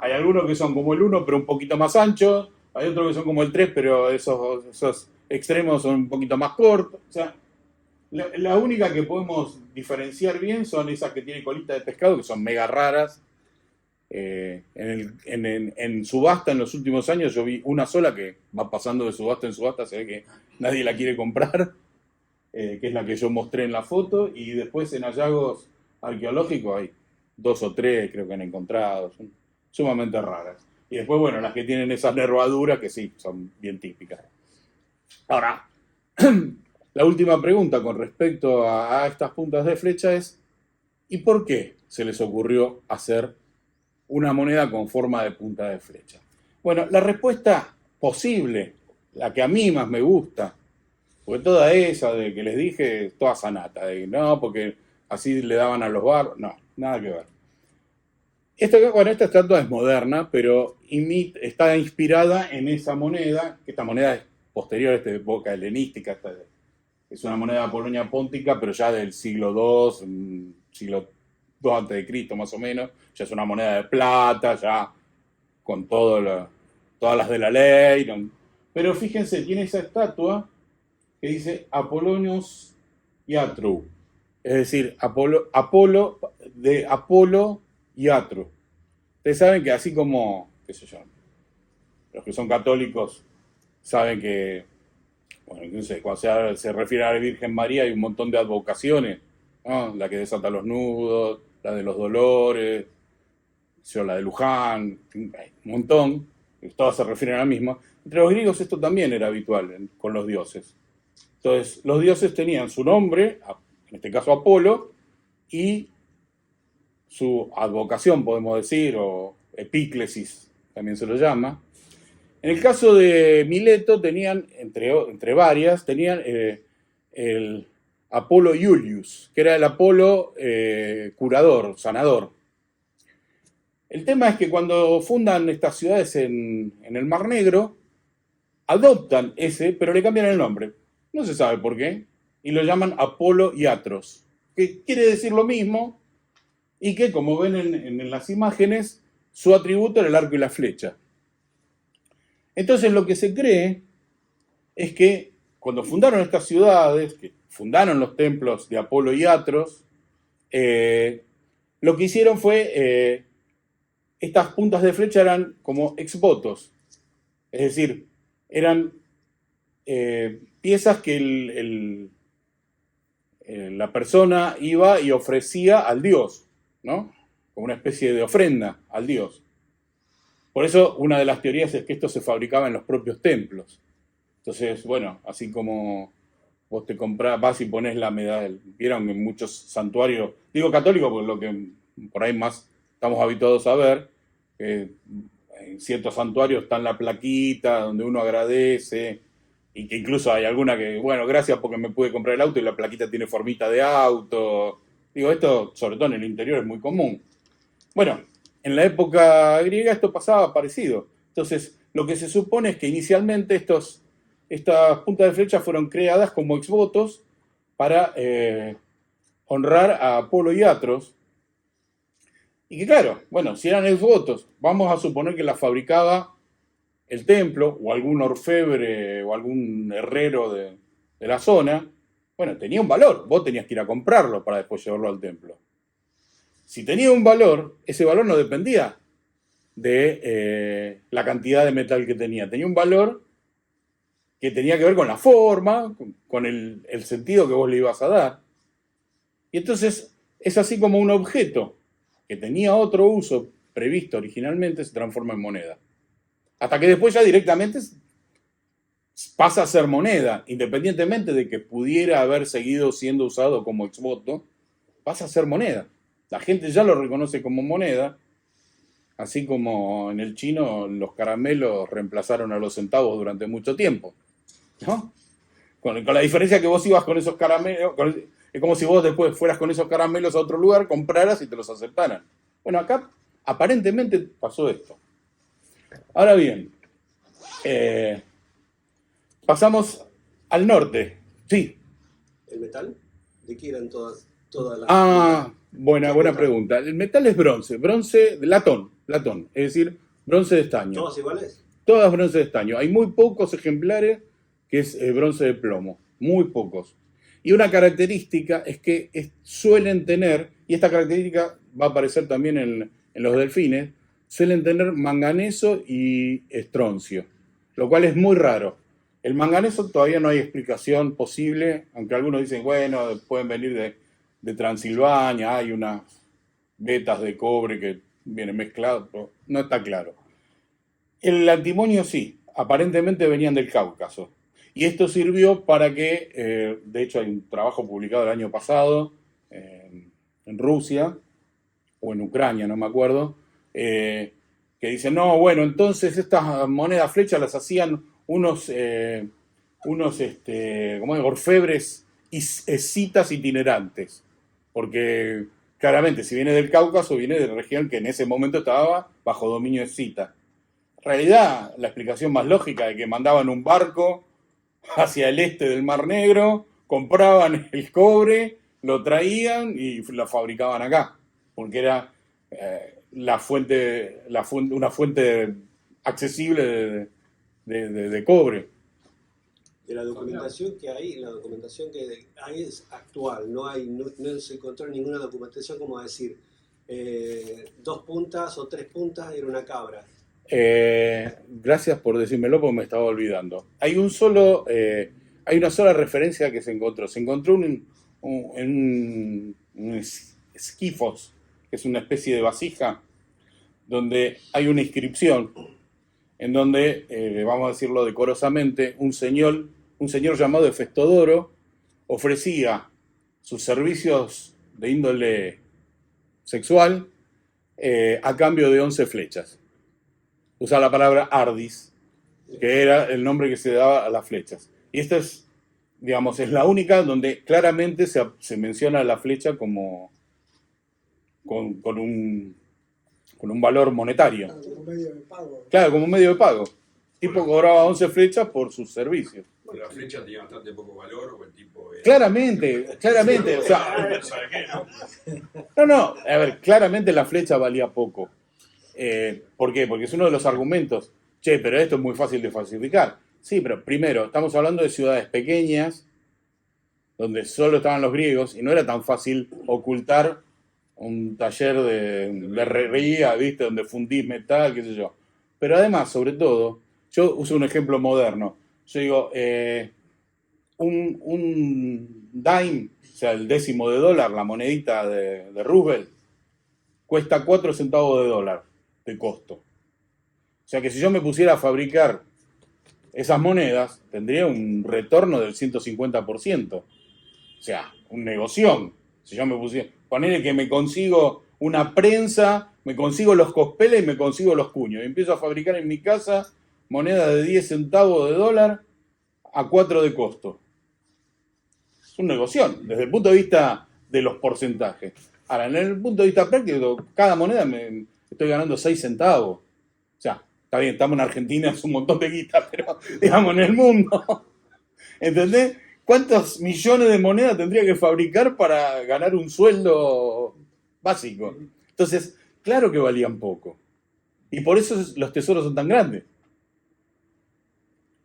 hay algunos que son como el 1, pero un poquito más anchos, hay otros que son como el 3, pero esos extremos son un poquito más cortos. O sea, la única que podemos diferenciar bien son esas que tienen colita de pescado, que son mega raras. En subasta en los últimos años yo vi una sola que va pasando de subasta en subasta, se ve que nadie la quiere comprar, que es la que yo mostré en la foto, y después en hallazgos arqueológicos hay 2 o 3 creo que han encontrado, son sumamente raras. Y después, bueno, las que tienen esas nervaduras que sí, son bien típicas. Ahora, la última pregunta con respecto a estas puntas de flecha es, ¿y por qué se les ocurrió hacer una moneda con forma de punta de flecha? Bueno, la respuesta posible, la que a mí más me gusta, porque toda esa de que les dije, toda sanata, de no, porque así le daban a los barcos, no, nada que ver. Esta estatua es moderna, pero está inspirada en esa moneda, que esta moneda es posterior a esta época helenística, es una moneda de Polonia póntica, pero ya del siglo II, siglo II antes de Cristo más o menos, ya es una moneda de plata, ya con todas las de la ley. ¿No? Pero fíjense, tiene esa estatua que dice Apolonios Iatru, es decir, Apolo y Atro. Ustedes saben que así como, qué sé yo, los que son católicos saben que, bueno, no sé, cuando se refiere a la Virgen María hay un montón de advocaciones, ¿no? La que desata los nudos, la de los dolores, la de Luján, un montón, todas se refieren a la misma. Entre los griegos esto también era habitual con los dioses. Entonces, los dioses tenían su nombre, en este caso Apolo, y su advocación, podemos decir, o epíclesis, también se lo llama. En el caso de Mileto tenían, entre varias, tenían el Apolo Iulius, que era el Apolo curador, sanador. El tema es que cuando fundan estas ciudades en el Mar Negro, adoptan ese, pero le cambian el nombre. No se sabe por qué. Y lo llaman Apolo Iatros, que quiere decir lo mismo, y que, como ven en las imágenes, su atributo era el arco y la flecha. Entonces lo que se cree es que cuando fundaron estas ciudades, que fundaron los templos de Apolo y Atros, lo que hicieron fue, estas puntas de flecha eran como exvotos, es decir, eran piezas que la persona iba y ofrecía al dios, ¿no? Como una especie de ofrenda al dios. Por eso una de las teorías es que esto se fabricaba en los propios templos. Entonces, bueno, así como vos te comprás, vas y pones la medalla, vieron en muchos santuarios, digo católicos porque lo que por ahí más estamos habituados a ver, en ciertos santuarios está la plaquita donde uno agradece, y que incluso hay alguna que, bueno, gracias porque me pude comprar el auto y la plaquita tiene formita de auto. Digo, esto sobre todo en el interior es muy común. Bueno, en la época griega esto pasaba parecido. Entonces, lo que se supone es que inicialmente estas puntas de flecha fueron creadas como exvotos para honrar a Apolo y Atros. Y que claro, bueno, si eran exvotos, vamos a suponer que las fabricaba el templo o algún orfebre o algún herrero de la zona. Bueno, tenía un valor, vos tenías que ir a comprarlo para después llevarlo al templo. Si tenía un valor, ese valor no dependía de la cantidad de metal que tenía. Tenía un valor que tenía que ver con la forma, con el sentido que vos le ibas a dar. Y entonces es así como un objeto que tenía otro uso previsto originalmente se transforma en moneda. Hasta que después ya directamente pasa a ser moneda, independientemente de que pudiera haber seguido siendo usado como exvoto, pasa a ser moneda. La gente ya lo reconoce como moneda, así como en el chino los caramelos reemplazaron a los centavos durante mucho tiempo, ¿no? Con la diferencia que vos ibas con esos caramelos, es como si vos después fueras con esos caramelos a otro lugar, compraras y te los aceptaran. Bueno, acá aparentemente pasó esto. Ahora bien, pasamos al norte. Sí. ¿El metal? ¿De qué eran todas las... Buena pregunta. El metal es bronce, latón, es decir, bronce de estaño. ¿Todas iguales? Todas bronce de estaño. Hay muy pocos ejemplares que es bronce de plomo, muy pocos. Y una característica es que suelen tener, y esta característica va a aparecer también en los delfines, suelen tener manganeso y estroncio, lo cual es muy raro. El manganeso todavía no hay explicación posible, aunque algunos dicen, bueno, pueden venir de Transilvania, hay unas vetas de cobre que vienen mezcladas, pero no está claro. El antimonio sí, aparentemente venían del Cáucaso. Y esto sirvió para que, de hecho hay un trabajo publicado el año pasado en Rusia, o en Ucrania, no me acuerdo, que dice, no, bueno, entonces estas monedas flechas las hacían unos orfebres escitas itinerantes, porque claramente si viene del Cáucaso, viene de la región que en ese momento estaba bajo dominio escita. En realidad, la explicación más lógica es que mandaban un barco hacia el este del Mar Negro, compraban el cobre, lo traían y lo fabricaban acá, porque era una fuente accesible de cobre. De la documentación que hay, es actual, no se encontró ninguna documentación como decir 2 puntas o 3 puntas era una cabra. Gracias por decírmelo porque me estaba olvidando. Hay una sola referencia que se encontró. Se encontró un esquifos, que es una especie de vasija, donde hay una inscripción en donde, vamos a decirlo decorosamente, un señor llamado Hefestodoro ofrecía sus servicios de índole sexual a cambio de 11 flechas. Usa la palabra ardis, que era el nombre que se daba a las flechas. Y esta es, digamos, es la única donde claramente se menciona la flecha como con un valor monetario. Como medio de pago. Claro, como un medio de pago. El tipo cobraba 11 flechas por sus servicios. Pero la flecha tenía bastante poco valor o el tipo... Claramente. O sea, ¿Sabe qué, no? no. A ver, claramente la flecha valía poco. ¿Por qué? Porque es uno de los argumentos. Che, pero esto es muy fácil de falsificar. Sí, pero primero, estamos hablando de ciudades pequeñas, donde solo estaban los griegos, y no era tan fácil ocultar un taller de herrería, ¿viste? Donde fundís metal, qué sé yo. Pero además, sobre todo, yo uso un ejemplo moderno. Yo digo, un dime, o sea, el décimo de dólar, la monedita de Roosevelt, cuesta 4 centavos de dólar de costo. O sea que si yo me pusiera a fabricar esas monedas, tendría un retorno del 150%. O sea, un negoción. Si yo me pusiera, ponele que me consigo una prensa, me consigo los cospeles y me consigo los cuños. Y empiezo a fabricar en mi casa monedas de 10 centavos de dólar a 4 de costo. Es un negoción, desde el punto de vista de los porcentajes. Ahora, en el punto de vista práctico, cada moneda me estoy ganando 6 centavos. O sea, está bien, estamos en Argentina, es un montón de guita, pero digamos, en el mundo, ¿entendés? ¿Cuántos millones de monedas tendría que fabricar para ganar un sueldo básico? Entonces, claro que valían poco. Y por eso los tesoros son tan grandes.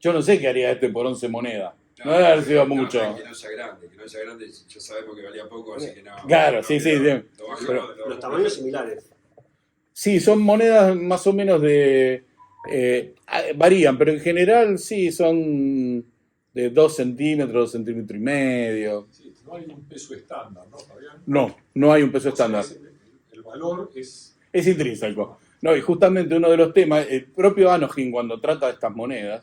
Yo no sé qué haría este por 11 monedas. No debe haber sido mucho. Que no sea grande, ya sabemos que valía poco, así que no. Claro, sí. Los tamaños similares. Sí, son monedas más o menos varían, pero en general sí, son de 2 centímetros, 2 centímetros y medio. Sí, no hay un peso estándar, ¿no, Fabián? No hay un peso estándar. El valor es intrínseco. No, y justamente uno de los temas, el propio Anochin, cuando trata de estas monedas,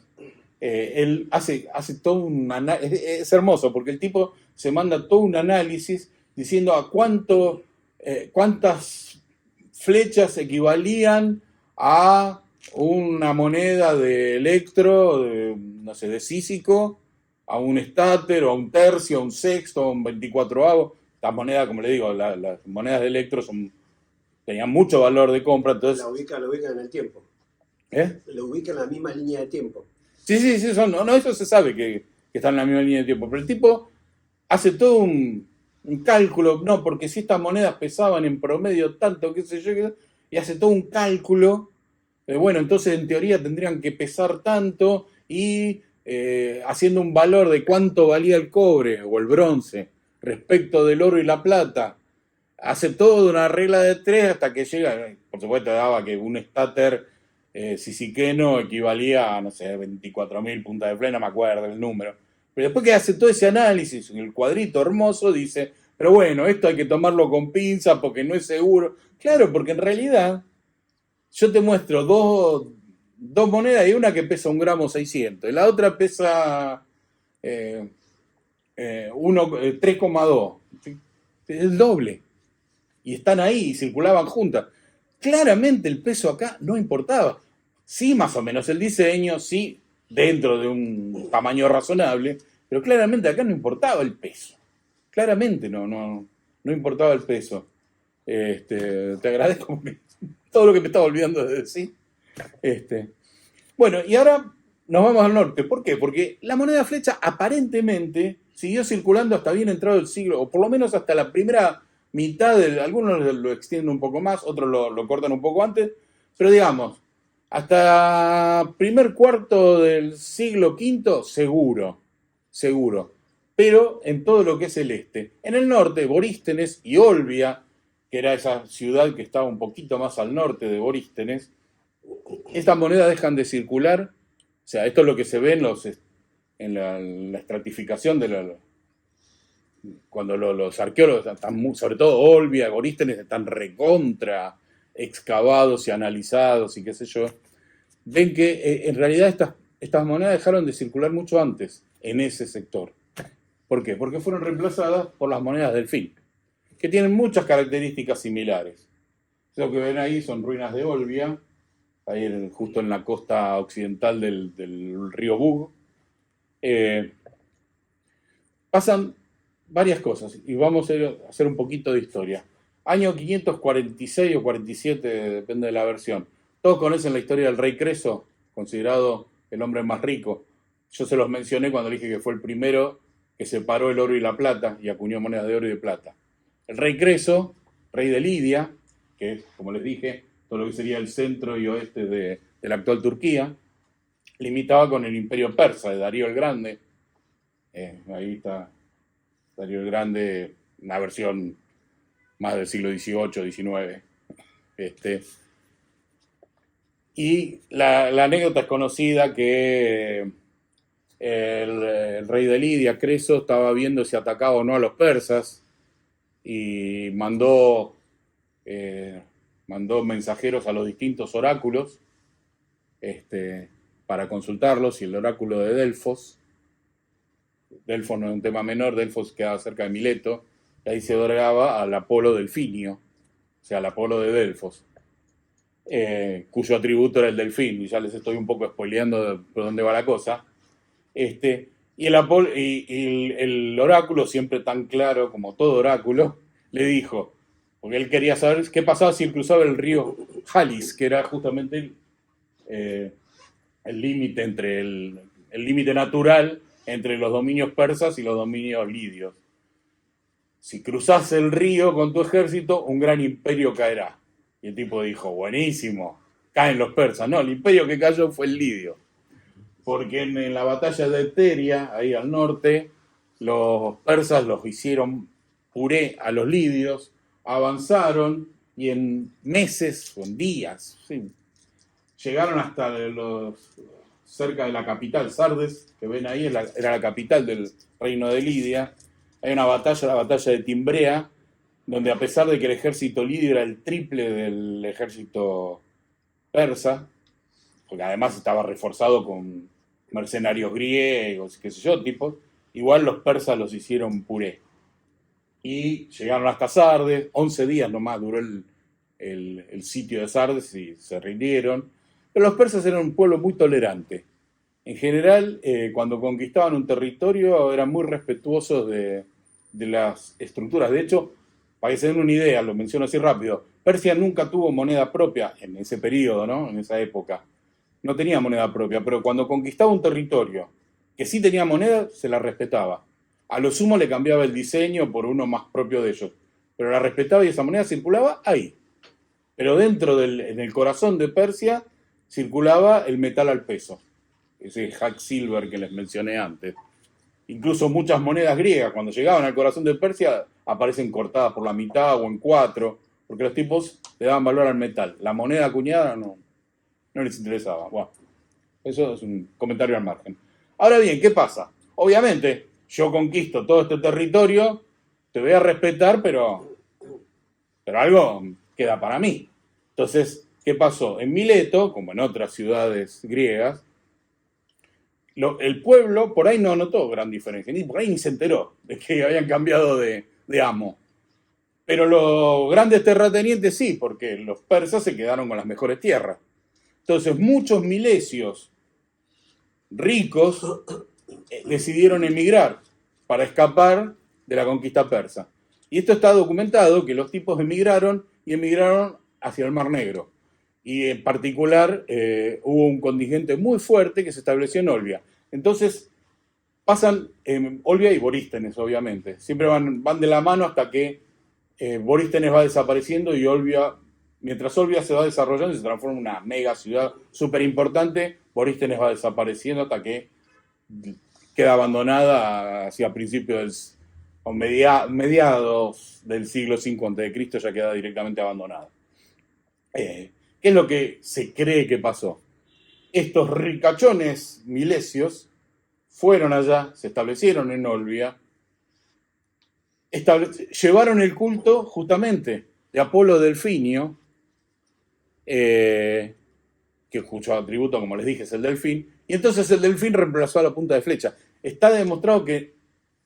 él hace todo un análisis. Es hermoso, porque el tipo se manda todo un análisis diciendo a cuántas flechas equivalían a una moneda de electro, no sé, de Cícico, a un estáter, o a un tercio, a un sexto, a un 24avo. Estas monedas, como le digo, las monedas de electro tenían mucho valor de compra, entonces... Lo ubica en el tiempo. ¿Eh? Lo ubica en la misma línea de tiempo. Sí, eso se sabe que están en la misma línea de tiempo, pero el tipo hace todo un cálculo, no, porque si estas monedas pesaban en promedio tanto, qué sé yo, y hace todo un cálculo, bueno, entonces en teoría tendrían que pesar tanto, y haciendo un valor de cuánto valía el cobre o el bronce respecto del oro y la plata, hace toda una regla de 3 hasta que llega, por supuesto daba que un estáter sisiqueno equivalía a, no sé, 24.000 puntas de flema, no me acuerdo el número. Pero después que hace todo ese análisis en el cuadrito hermoso, dice, pero bueno, esto hay que tomarlo con pinza porque no es seguro. Claro, porque en realidad yo te muestro dos monedas y una que pesa 1,6 gramos y la otra pesa 3,2. Es el doble. Y están ahí y circulaban juntas. Claramente el peso acá no importaba. Sí, más o menos el diseño, sí, dentro de un tamaño razonable, pero claramente acá no importaba el peso. Claramente no importaba el peso. Te agradezco todo lo que me estaba olvidando de decir. Bueno, y ahora nos vamos al norte. ¿Por qué? Porque la moneda flecha aparentemente siguió circulando hasta bien entrado el siglo, o por lo menos hasta la primera mitad algunos lo extienden un poco más, otros lo cortan un poco antes, pero digamos, hasta primer cuarto del siglo V, seguro, pero en todo lo que es el este. En el norte, Borístenes y Olbia, que era esa ciudad que estaba un poquito más al norte de Borístenes, estas monedas dejan de circular, o sea, esto es lo que se ve en la estratificación cuando los arqueólogos, sobre todo Olbia, Borístenes, están recontra excavados y analizados y qué sé yo, ven que en realidad estas monedas dejaron de circular mucho antes en ese sector. ¿Por qué? Porque fueron reemplazadas por las monedas delfín, que tienen muchas características similares. Lo que ven ahí son ruinas de Olbia, ahí justo en la costa occidental del río Bug. Pasan varias cosas y vamos a hacer un poquito de historia. Año 546 o 47, depende de la versión. Todos conocen la historia del rey Creso, considerado el hombre más rico. Yo se los mencioné cuando dije que fue el primero que separó el oro y la plata y acuñó monedas de oro y de plata. El rey Creso, rey de Lidia, que es, como les dije, todo lo que sería el centro y oeste de la actual Turquía, limitaba con el imperio persa de Darío el Grande. Ahí está Darío el Grande, una versión más del siglo XVIII, XIX. Y la anécdota es conocida que el rey de Lidia, Creso, estaba viendo si atacaba o no a los persas y mandó mensajeros a los distintos oráculos para consultarlos, y el oráculo de Delfos no es un tema menor, Delfos quedaba cerca de Mileto, y ahí se otorgaba al Apolo Delfinio, o sea, al Apolo de Delfos, cuyo atributo era el delfín, y ya les estoy un poco spoileando por dónde va la cosa. Y el oráculo, siempre tan claro como todo oráculo, le dijo, porque él quería saber qué pasaba si él cruzaba el río Halis, que era justamente el límite el límite natural entre los dominios persas y los dominios lidios. Si cruzás el río con tu ejército, un gran imperio caerá. Y el tipo dijo, buenísimo, caen los persas. No, el imperio que cayó fue el lidio. Porque en la batalla de Eteria, ahí al norte, los persas los hicieron puré a los lidios, avanzaron y en meses, o en días, sí, llegaron hasta cerca de la capital, Sardes, que ven ahí, era la capital del reino de Lidia. Hay una batalla, la batalla de Timbrea, donde a pesar de que el ejército lidio era el triple del ejército persa, porque además estaba reforzado con mercenarios griegos, qué sé yo, tipos, igual los persas los hicieron puré. Y llegaron hasta Sardes, 11 días nomás duró el sitio de Sardes y se rindieron. Pero los persas eran un pueblo muy tolerante. En general, cuando conquistaban un territorio, eran muy respetuosos de las estructuras. De hecho, para que se den una idea, lo menciono así rápido, Persia nunca tuvo moneda propia en ese periodo, ¿no? En esa época. No tenía moneda propia, pero cuando conquistaba un territorio que sí tenía moneda, se la respetaba. A lo sumo le cambiaba el diseño por uno más propio de ellos, pero la respetaba y esa moneda circulaba ahí. Pero en el corazón de Persia, circulaba el metal al peso, ese hack silver que les mencioné antes. Incluso muchas monedas griegas, cuando llegaban al corazón de Persia, aparecen cortadas por la mitad o en 4, porque los tipos le daban valor al metal. La moneda acuñada no les interesaba. Bueno, eso es un comentario al margen. Ahora bien, ¿qué pasa? Obviamente, yo conquisto todo este territorio, te voy a respetar, pero algo queda para mí. Entonces, ¿qué pasó? En Mileto, como en otras ciudades griegas, el pueblo por ahí no notó gran diferencia, por ahí ni se enteró de que habían cambiado de amo. Pero los grandes terratenientes sí, porque los persas se quedaron con las mejores tierras. Entonces, muchos milesios ricos decidieron emigrar para escapar de la conquista persa. Y esto está documentado, que los tipos emigraron hacia el Mar Negro. Y en particular hubo un contingente muy fuerte que se estableció en Olbia. Entonces pasan Olbia y Borístenes, obviamente. Siempre van de la mano hasta que Borístenes va desapareciendo y Olbia, mientras Olbia se va desarrollando y se transforma en una mega ciudad súper importante, Borístenes va desapareciendo hasta que queda abandonada hacia principios mediados del siglo V a.C., ya queda directamente abandonada. ¿Qué es lo que se cree que pasó? Estos ricachones milesios fueron allá, se establecieron en Olbia, llevaron el culto justamente de Apolo Delfinio, que cuyo atributo, como les dije, es el delfín, y entonces el delfín reemplazó a la punta de flecha. Está demostrado que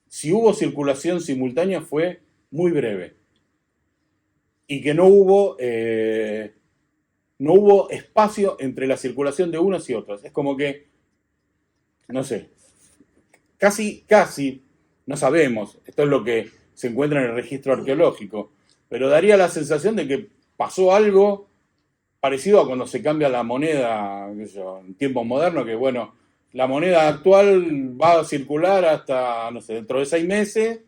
si hubo circulación simultánea fue muy breve y que no hubo espacio entre la circulación de unos y otros. Es como que, no sé, casi, no sabemos, esto es lo que se encuentra en el registro arqueológico, pero daría la sensación de que pasó algo parecido a cuando se cambia la moneda, en tiempos modernos, que bueno, la moneda actual va a circular hasta, no sé, dentro de 6 meses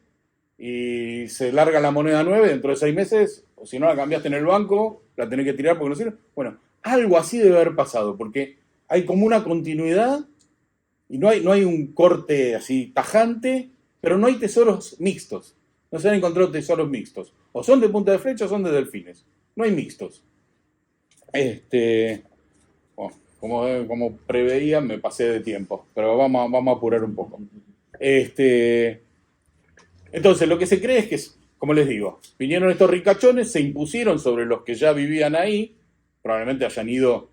y se larga la moneda nueva dentro de 6 meses, o si no la cambiaste en el banco, la tenés que tirar porque no sirve. Bueno, algo así debe haber pasado, porque hay como una continuidad y no hay un corte así tajante, pero no hay tesoros mixtos. No se han encontrado tesoros mixtos. O son de punta de flecha o son de delfines. No hay mixtos. Bueno, como preveía, me pasé de tiempo, pero vamos a apurar un poco. Entonces, lo que se cree es que, como les digo, vinieron estos ricachones, se impusieron sobre los que ya vivían ahí, probablemente hayan ido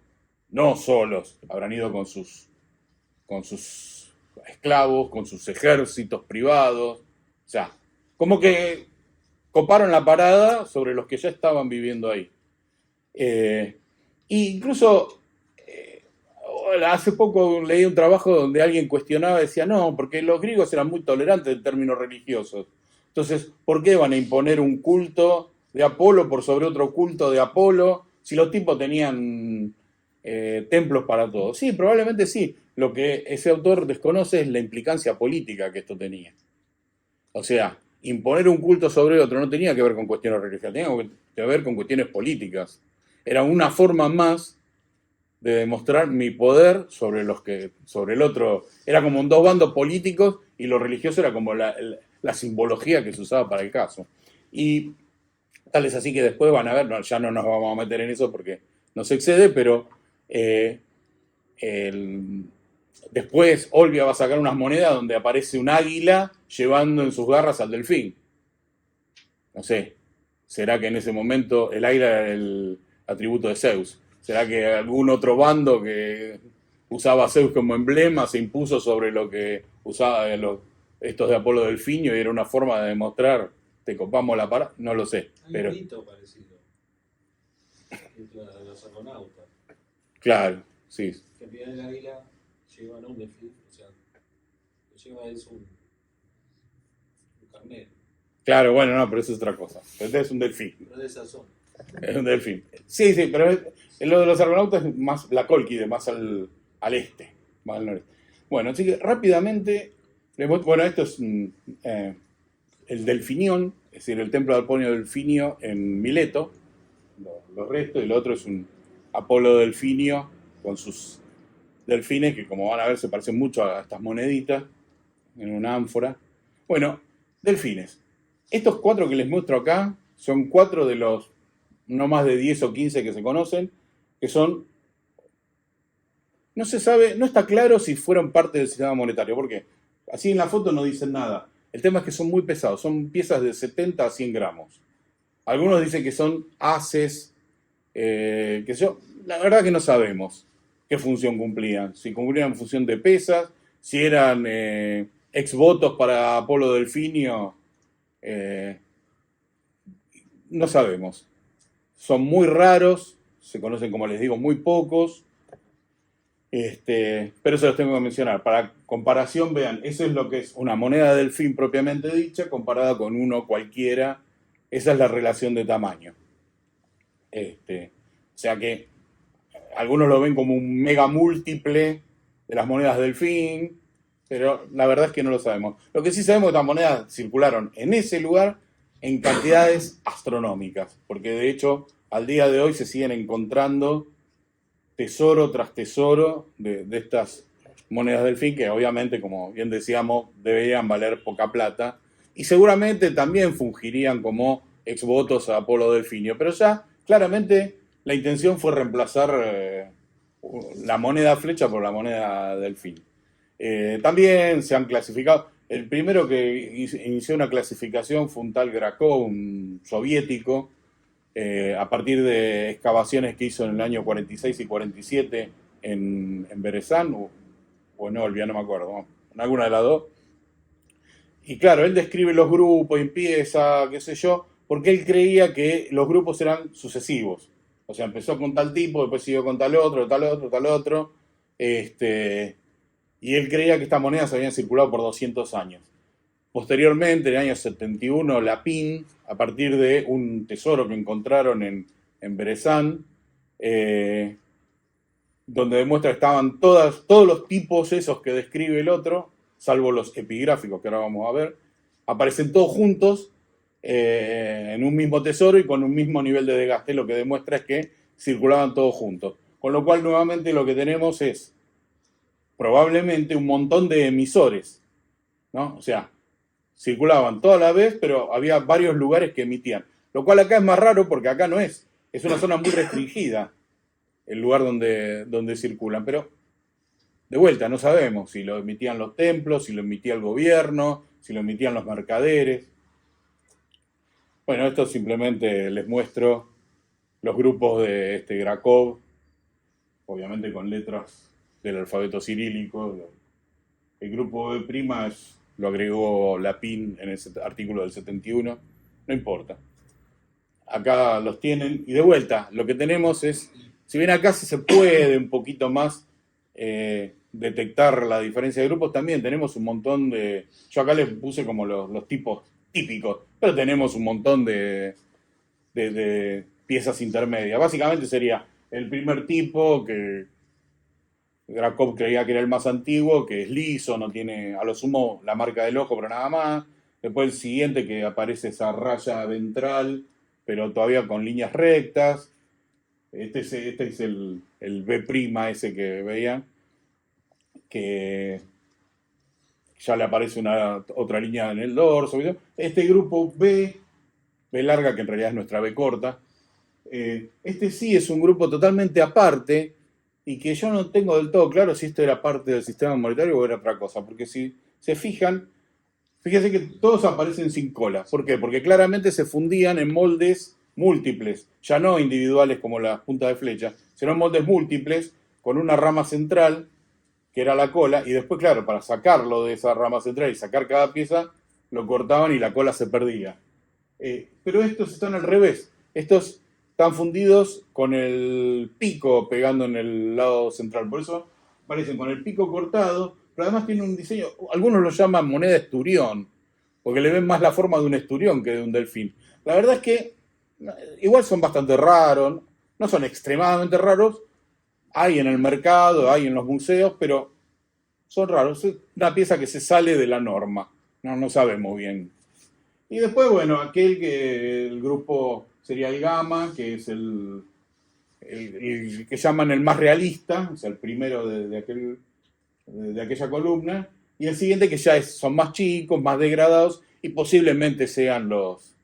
no solos, habrán ido con sus esclavos, con sus ejércitos privados, o sea, como que coparon la parada sobre los que ya estaban viviendo ahí. Incluso hace poco leí un trabajo donde alguien cuestionaba, decía, no, porque los griegos eran muy tolerantes en términos religiosos. Entonces, ¿por qué van a imponer un culto de Apolo por sobre otro culto de Apolo si los tipos tenían templos para todos? Sí, probablemente sí. Lo que ese autor desconoce es la implicancia política que esto tenía. O sea, imponer un culto sobre otro no tenía que ver con cuestiones religiosas, tenía que ver con cuestiones políticas. Era una forma más de demostrar mi poder sobre el otro. Era como en 2 bandos políticos y lo religioso era como la simbología que se usaba para el caso. Y tal es así que después van a ver, ya no nos vamos a meter en eso porque nos excede, pero después Olbia va a sacar unas monedas donde aparece un águila llevando en sus garras al delfín. No sé, ¿será que en ese momento el águila era el atributo de Zeus? ¿Será que algún otro bando que usaba a Zeus como emblema se impuso sobre lo que usaba estos de Apolo Delfinio y era una forma de demostrar, te copamos la parada? No lo sé. Hay pero un mito parecido. entre los argonautas. Claro, sí. Que piden el águila, llevan un delfín, o sea, lo lleva es un carnero. Claro, bueno, no, pero eso es otra cosa. Este es un delfín. Pero de esa zona. Es un delfín. Sí, sí, pero lo de los argonautas es más la Cólquide, más al este, más al noreste. Bueno, así que rápidamente, bueno, esto es el Delfinión, es decir, el templo de Aponio Delfinio en Mileto, los restos, y lo otro es un Apolo Delfinio con sus delfines, que como van a ver se parecen mucho a estas moneditas en una ánfora. Bueno, delfines. Estos 4 que les muestro acá son 4 de los no más de 10 o 15 que se conocen, que son, no se sabe, no está claro si fueron parte del sistema monetario, porque así en la foto no dicen nada. El tema es que son muy pesados, son piezas de 70 a 100 gramos. Algunos dicen que son haces, la verdad que no sabemos qué función cumplían. Si cumplían función de pesas, si eran exvotos para Apolo Delfinio, no sabemos. Son muy raros, se conocen, como les digo, muy pocos. Pero se los tengo que mencionar. Para comparación, vean, eso es lo que es una moneda de delfín propiamente dicha, comparada con uno cualquiera. Esa es la relación de tamaño. O sea que algunos lo ven como un mega múltiple de las monedas delfín, pero la verdad es que no lo sabemos. Lo que sí sabemos es que las monedas circularon en ese lugar en cantidades astronómicas, porque de hecho al día de hoy se siguen encontrando tesoro tras tesoro de estas monedas delfín, que obviamente, como bien decíamos, deberían valer poca plata, y seguramente también fungirían como exvotos a Apolo Delfinio, pero ya claramente la intención fue reemplazar la moneda flecha por la moneda delfín. También se han clasificado, el primero que inició una clasificación fue un tal Grakov, un soviético, a partir de excavaciones que hizo en el año 46 y 47 en Berezán, o en Olbia, no me acuerdo, ¿no? En alguna de las dos. Y claro, él describe los grupos, empieza, qué sé yo, porque él creía que los grupos eran sucesivos. O sea, empezó con tal tipo, después siguió con tal otro, tal otro, tal otro. Y él creía que estas monedas habían circulado por 200 años. Posteriormente, en el año 71, Lapín, a partir de un tesoro que encontraron en Berezán, donde demuestra que estaban todos los tipos esos que describe el otro, salvo los epigráficos que ahora vamos a ver, aparecen todos juntos en un mismo tesoro y con un mismo nivel de desgaste, lo que demuestra es que circulaban todos juntos. Con lo cual, nuevamente, lo que tenemos es probablemente un montón de emisores, ¿no? O sea, circulaban toda la vez, pero había varios lugares que emitían. Lo cual acá es más raro porque acá no es una zona muy restringida el lugar donde circulan, pero de vuelta no sabemos si lo emitían los templos, si lo emitía el gobierno, si lo emitían los mercaderes. Bueno, esto simplemente les muestro los grupos de Grakov, obviamente con letras del alfabeto cirílico. El grupo B' lo agregó Lapín en ese artículo del 71, no importa. Acá los tienen, y de vuelta, lo que tenemos es, si bien acá se puede un poquito más detectar la diferencia de grupos, también tenemos un montón de, yo acá les puse como los tipos típicos, pero tenemos un montón de piezas intermedias. Básicamente sería el primer tipo, que Grakov creía que era el más antiguo, que es liso, no tiene a lo sumo la marca del ojo, pero nada más. Después el siguiente, que aparece esa raya ventral, pero todavía con líneas rectas. Este es el B' ese que veían, que ya le aparece otra línea en el dorso. Este grupo B larga, que en realidad es nuestra B corta, este sí es un grupo totalmente aparte, y que yo no tengo del todo claro si esto era parte del sistema monetario o era otra cosa, porque si se fijan, fíjense que todos aparecen sin cola. ¿Por qué? Porque claramente se fundían en moldes múltiples, ya no individuales como las puntas de flecha, sino en moldes múltiples con una rama central, que era la cola, y después, claro, para sacarlo de esa rama central y sacar cada pieza, lo cortaban y la cola se perdía. Pero estos están al revés. Estos están fundidos con el pico pegando en el lado central. Por eso aparecen con el pico cortado, pero además tienen un diseño, algunos lo llaman moneda esturión, porque le ven más la forma de un esturión que de un delfín. La verdad es que igual son bastante raros, no son extremadamente raros, hay en el mercado, hay en los museos, pero son raros. Es una pieza que se sale de la norma, no sabemos bien. Y después, bueno, el grupo sería el Gamma, que es el que llaman el más realista, o sea, el primero de aquella columna, y el siguiente que ya son más chicos, más degradados, y posiblemente sean los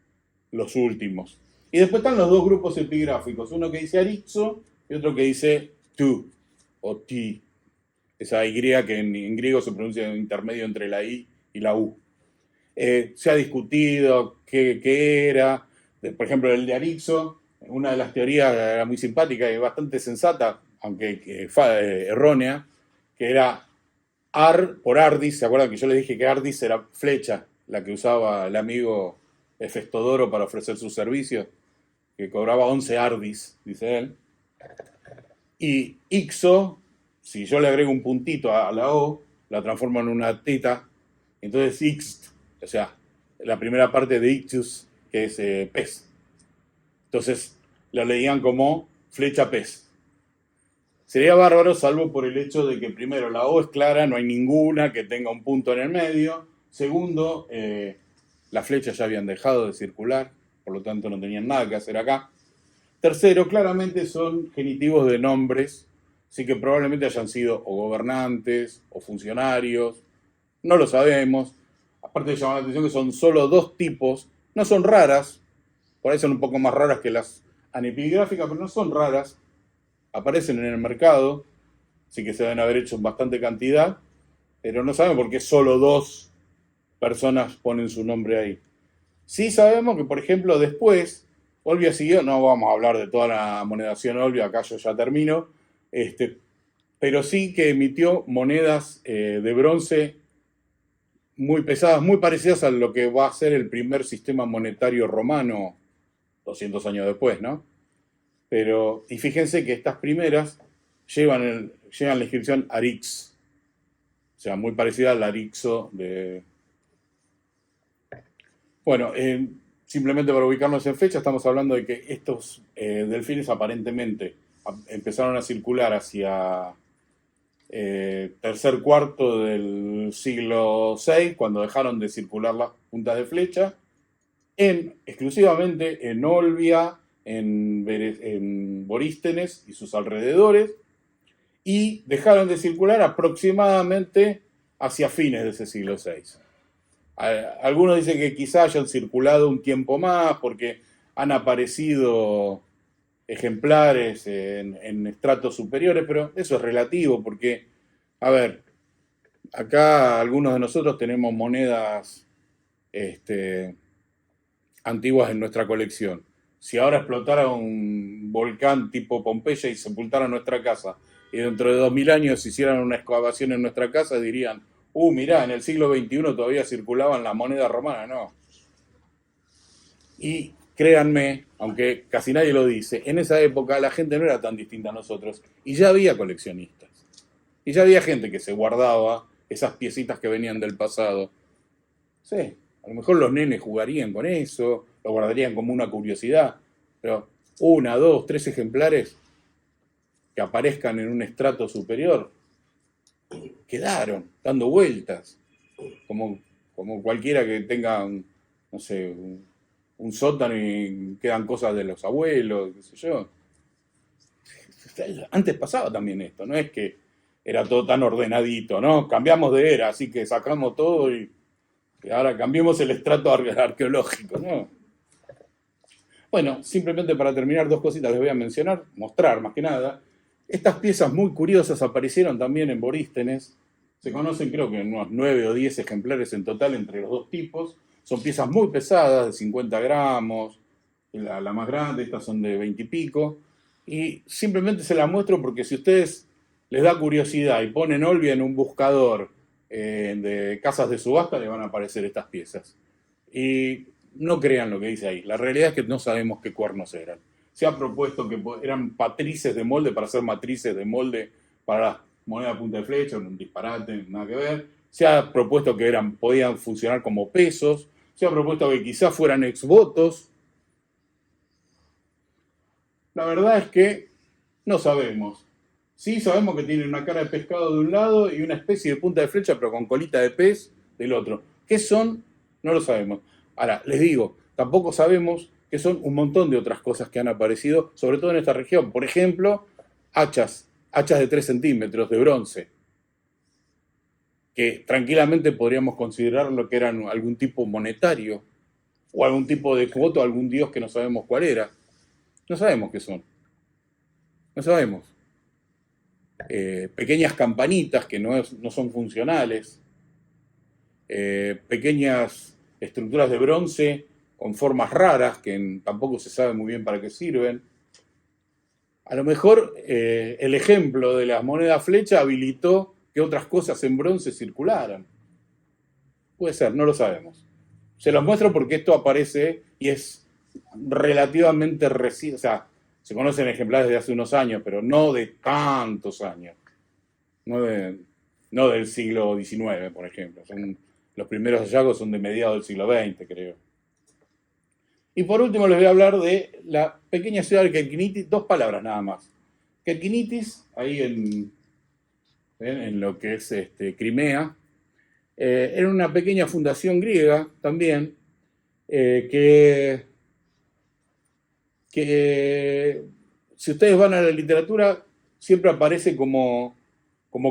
últimos. Y después están los dos grupos epigráficos, uno que dice Arixo y otro que dice Tu, o Ti, esa Y que en griego se pronuncia intermedio entre la I y la U. Se ha discutido qué era, por ejemplo, el de Arixo, una de las teorías era muy simpática y bastante sensata, aunque errónea, que era por Ardis. ¿Se acuerdan que yo les dije que Ardis era flecha, la que usaba el amigo Hefestodoro para ofrecer sus servicios, que cobraba 11 Ardis, dice él? Y Ixo, si yo le agrego un puntito a la O, la transformo en una teta, entonces Ixt, o sea, la primera parte de Ictus, que es pez. Entonces lo leían como flecha pez. Sería bárbaro, salvo por el hecho de que primero la O es clara, no hay ninguna que tenga un punto en el medio. Segundo, las flechas ya habían dejado de circular, por lo tanto no tenían nada que hacer acá. Tercero, claramente son genitivos de nombres, así que probablemente hayan sido o gobernantes o funcionarios, no lo sabemos. Aparte de llamar la atención que son solo dos tipos, no son raras, por ahí son un poco más raras que las anepigráficas, pero no son raras, aparecen en el mercado, así que se deben haber hecho en bastante cantidad, pero no sabemos por qué solo dos personas ponen su nombre ahí. Sí sabemos que, por ejemplo, después, Olbia siguió, no vamos a hablar de toda la monedación Olbia, acá yo ya termino, pero sí que emitió monedas de bronce muy pesadas, muy parecidas a lo que va a ser el primer sistema monetario romano 200 años después, ¿no? Pero, y fíjense que estas primeras llevan la inscripción Arix, o sea, muy parecida al Arixo de... Bueno, simplemente para ubicarnos en fecha, estamos hablando de que estos delfines aparentemente empezaron a circular hacia tercer cuarto del siglo VI, cuando dejaron de circular las puntas de flecha, exclusivamente en Olbia, en Borístenes y sus alrededores, y dejaron de circular aproximadamente hacia fines de ese siglo VI. Algunos dicen que quizá hayan circulado un tiempo más porque han aparecido ejemplares en estratos superiores, pero eso es relativo porque, a ver, acá algunos de nosotros tenemos monedas antiguas en nuestra colección. Si ahora explotara un volcán tipo Pompeya y sepultara nuestra casa, y dentro de 2000 años hicieran una excavación en nuestra casa, dirían, mirá, en el siglo XXI todavía circulaban las monedas romanas. No. Y créanme, aunque casi nadie lo dice, en esa época la gente no era tan distinta a nosotros, y ya había coleccionistas. Y ya había gente que se guardaba esas piecitas que venían del pasado. Sí, a lo mejor los nenes jugarían con eso, lo guardarían como una curiosidad, pero 1, 2, 3 ejemplares que aparezcan en un estrato superior quedaron dando vueltas, como cualquiera que tenga no sé, un sótano y quedan cosas de los abuelos, qué sé yo. Antes pasaba también esto, no es que era todo tan ordenadito, ¿no? Cambiamos de era, así que sacamos todo y ahora cambiemos el estrato arqueológico, ¿no? Bueno, simplemente para terminar, dos cositas les voy a mencionar, mostrar más que nada. Estas piezas muy curiosas aparecieron también en Borístenes. Se conocen creo que unos 9 o 10 ejemplares en total entre los dos tipos. Son piezas muy pesadas, de 50 gramos, la más grande, estas son de 20 y pico. Y simplemente se las muestro porque si ustedes les da curiosidad y ponen Olbia en un buscador de casas de subasta, le van a aparecer estas piezas. Y no crean lo que dice ahí. La realidad es que no sabemos qué cuernos eran. Se ha propuesto que eran patrices de molde para hacer matrices de molde para las monedas punta de flecha, un disparate, nada que ver. Se ha propuesto que podían funcionar como pesos. Se ha propuesto que quizás fueran exvotos. La verdad es que no sabemos. Sí sabemos que tienen una cara de pescado de un lado y una especie de punta de flecha, pero con colita de pez del otro. ¿Qué son? No lo sabemos. Ahora, les digo, tampoco sabemos que son un montón de otras cosas que han aparecido, sobre todo en esta región. Por ejemplo, hachas de 3 centímetros de bronce, que tranquilamente podríamos considerar lo que eran algún tipo monetario, o algún tipo de cuoto, algún dios que no sabemos cuál era. No sabemos qué son. No sabemos. Pequeñas campanitas que no son funcionales. Pequeñas estructuras de bronce con formas raras que tampoco se sabe muy bien para qué sirven. A lo mejor el ejemplo de las monedas flecha habilitó que otras cosas en bronce circularan. Puede ser, no lo sabemos. Se los muestro porque esto aparece y es relativamente reciente. O sea, se conocen ejemplares de hace unos años, pero no de tantos años. No del siglo XIX, por ejemplo. Los primeros hallazgos son de mediados del siglo XX, creo. Y por último les voy a hablar de la pequeña ciudad de Kerkinitis, 2 palabras nada más. Kerkinitis, ahí en lo que es Crimea, era una pequeña fundación griega también, que si ustedes van a la literatura, siempre aparece como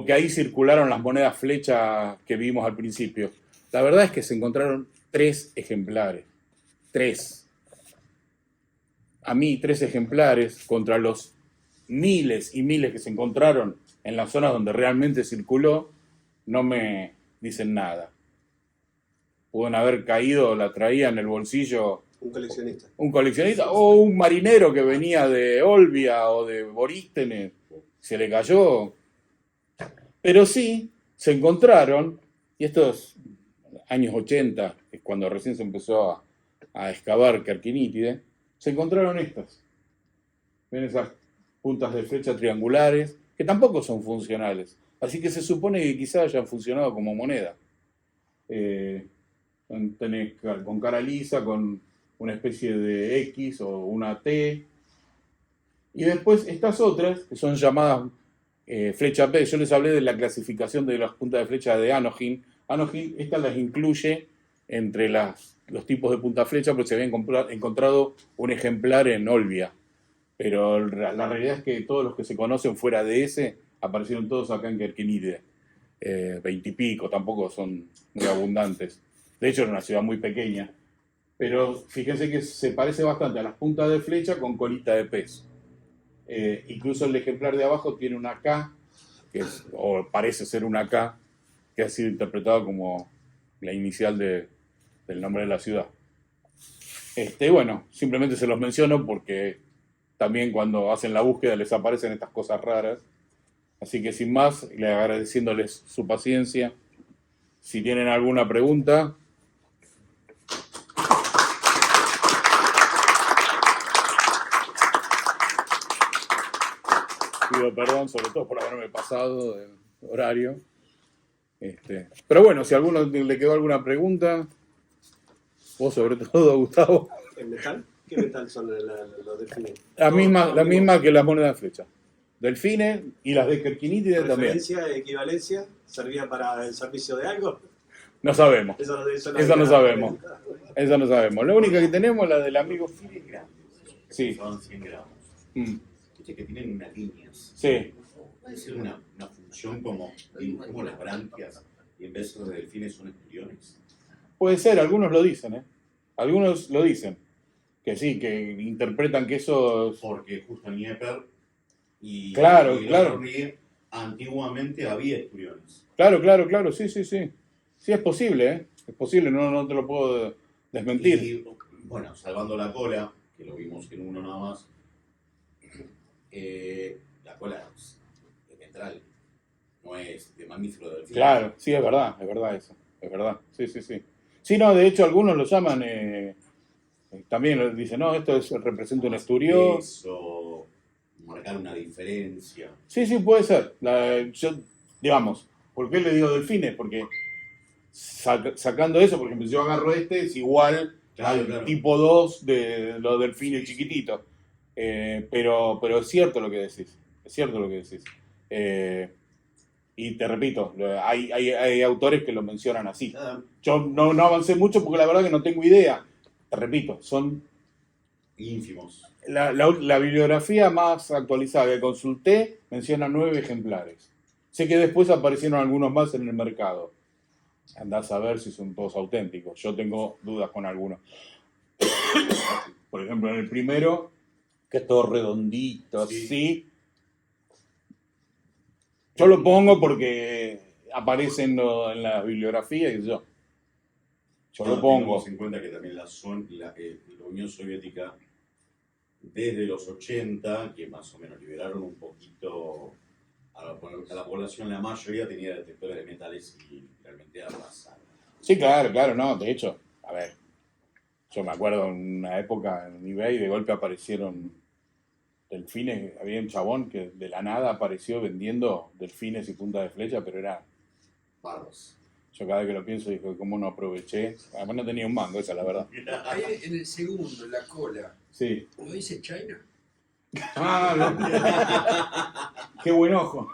que ahí circularon las monedas flecha que vimos al principio. La verdad es que se encontraron 3 ejemplares. 3. A mí 3 ejemplares contra los miles y miles que se encontraron en las zonas donde realmente circuló, no me dicen nada. Pueden haber caído, la traía en el bolsillo Un coleccionista. un coleccionista o un marinero que venía de Olbia o de Borístenes, se le cayó. Pero sí, se encontraron, y estos años 80, es cuando recién se empezó a excavar Kerkinítide, se encontraron estas. Ven esas puntas de flecha triangulares, que tampoco son funcionales. Así que se supone que quizás hayan funcionado como moneda. Tenés con cara lisa, con una especie de X o una T. Y después estas otras, que son llamadas flecha P. Yo les hablé de la clasificación de las puntas de flecha de Anojín. Anojín, estas las incluye entre los tipos de punta flecha, porque se había encontrado un ejemplar en Olbia. Pero la realidad es que todos los que se conocen fuera de ese aparecieron todos acá en Kerkinítide. 20 y pico, tampoco son muy abundantes. De hecho, era una ciudad muy pequeña. Pero fíjense que se parece bastante a las puntas de flecha con colita de pez. Incluso el ejemplar de abajo tiene una K, o parece ser una K, que ha sido interpretado como la inicial del nombre de la ciudad. Bueno, simplemente se los menciono porque también cuando hacen la búsqueda les aparecen estas cosas raras. Así que sin más, le agradeciéndoles su paciencia. Si tienen alguna pregunta. Pido perdón sobre todo por haberme pasado del horario. Pero bueno, si a alguno le quedó alguna pregunta, vos sobre todo, Gustavo. ¿El metal? ¿Qué metal son los delfines? La misma que las monedas de flecha. Delfines y las de Kerkinítide también. ¿Referencia, equivalencia? ¿Servía para el servicio de algo? No sabemos. Eso no sabemos. Eso no sabemos. La única que tenemos es la del amigo. 100 gramos. Sí. Son 100 gramos. Viste que tienen unas líneas. Sí. Puede ser una función como las branquias y en vez de delfines son espiriones. Puede ser, algunos lo dicen, ¿eh? Algunos lo dicen. Que sí, que interpretan que eso... Porque justo Nieper y Claro. Ríe, antiguamente había espiriones. Claro, sí. Sí, es posible, ¿eh? Es posible, no te lo puedo desmentir. Y, bueno, salvando la cola, que lo vimos en uno nada más, la cola es ventral, no es de mamífero delfín. Claro, sí, es verdad eso. Es verdad, sí. Sí, no, de hecho algunos lo llaman También dice, no, representa un esturio. Eso, marcar una diferencia. Sí, puede ser. Digamos, ¿por qué le digo delfines? Porque sacando eso, por ejemplo, si yo agarro es igual al tipo 2 de los delfines chiquititos. Pero es cierto lo que decís. Y te repito, hay autores que lo mencionan así. Yo no avancé mucho porque la verdad que no tengo idea. Te repito, son ínfimos. La bibliografía más actualizada que consulté menciona 9 ejemplares. Sé que después aparecieron algunos más en el mercado. Andás a ver si son todos auténticos. Yo tengo dudas con algunos. Por ejemplo, en el primero, que es todo redondito, así. Yo lo pongo porque aparece en la bibliografía y yo lo pongo. Tengamos en cuenta que también la Unión Soviética, desde los 80, que más o menos liberaron un poquito a la población, la mayoría tenía detectores de metales y realmente arrasaron. Sí, claro, no, de hecho, a ver, yo me acuerdo en una época en eBay de golpe aparecieron delfines, había un chabón que de la nada apareció vendiendo delfines y punta de flecha, pero era Barros. Yo cada vez que lo pienso digo, ¿cómo no aproveché? Además no tenía un mango, esa es la verdad. Ahí en el segundo, en la cola, Sí. ¿no dice China? Ah, qué buen ojo.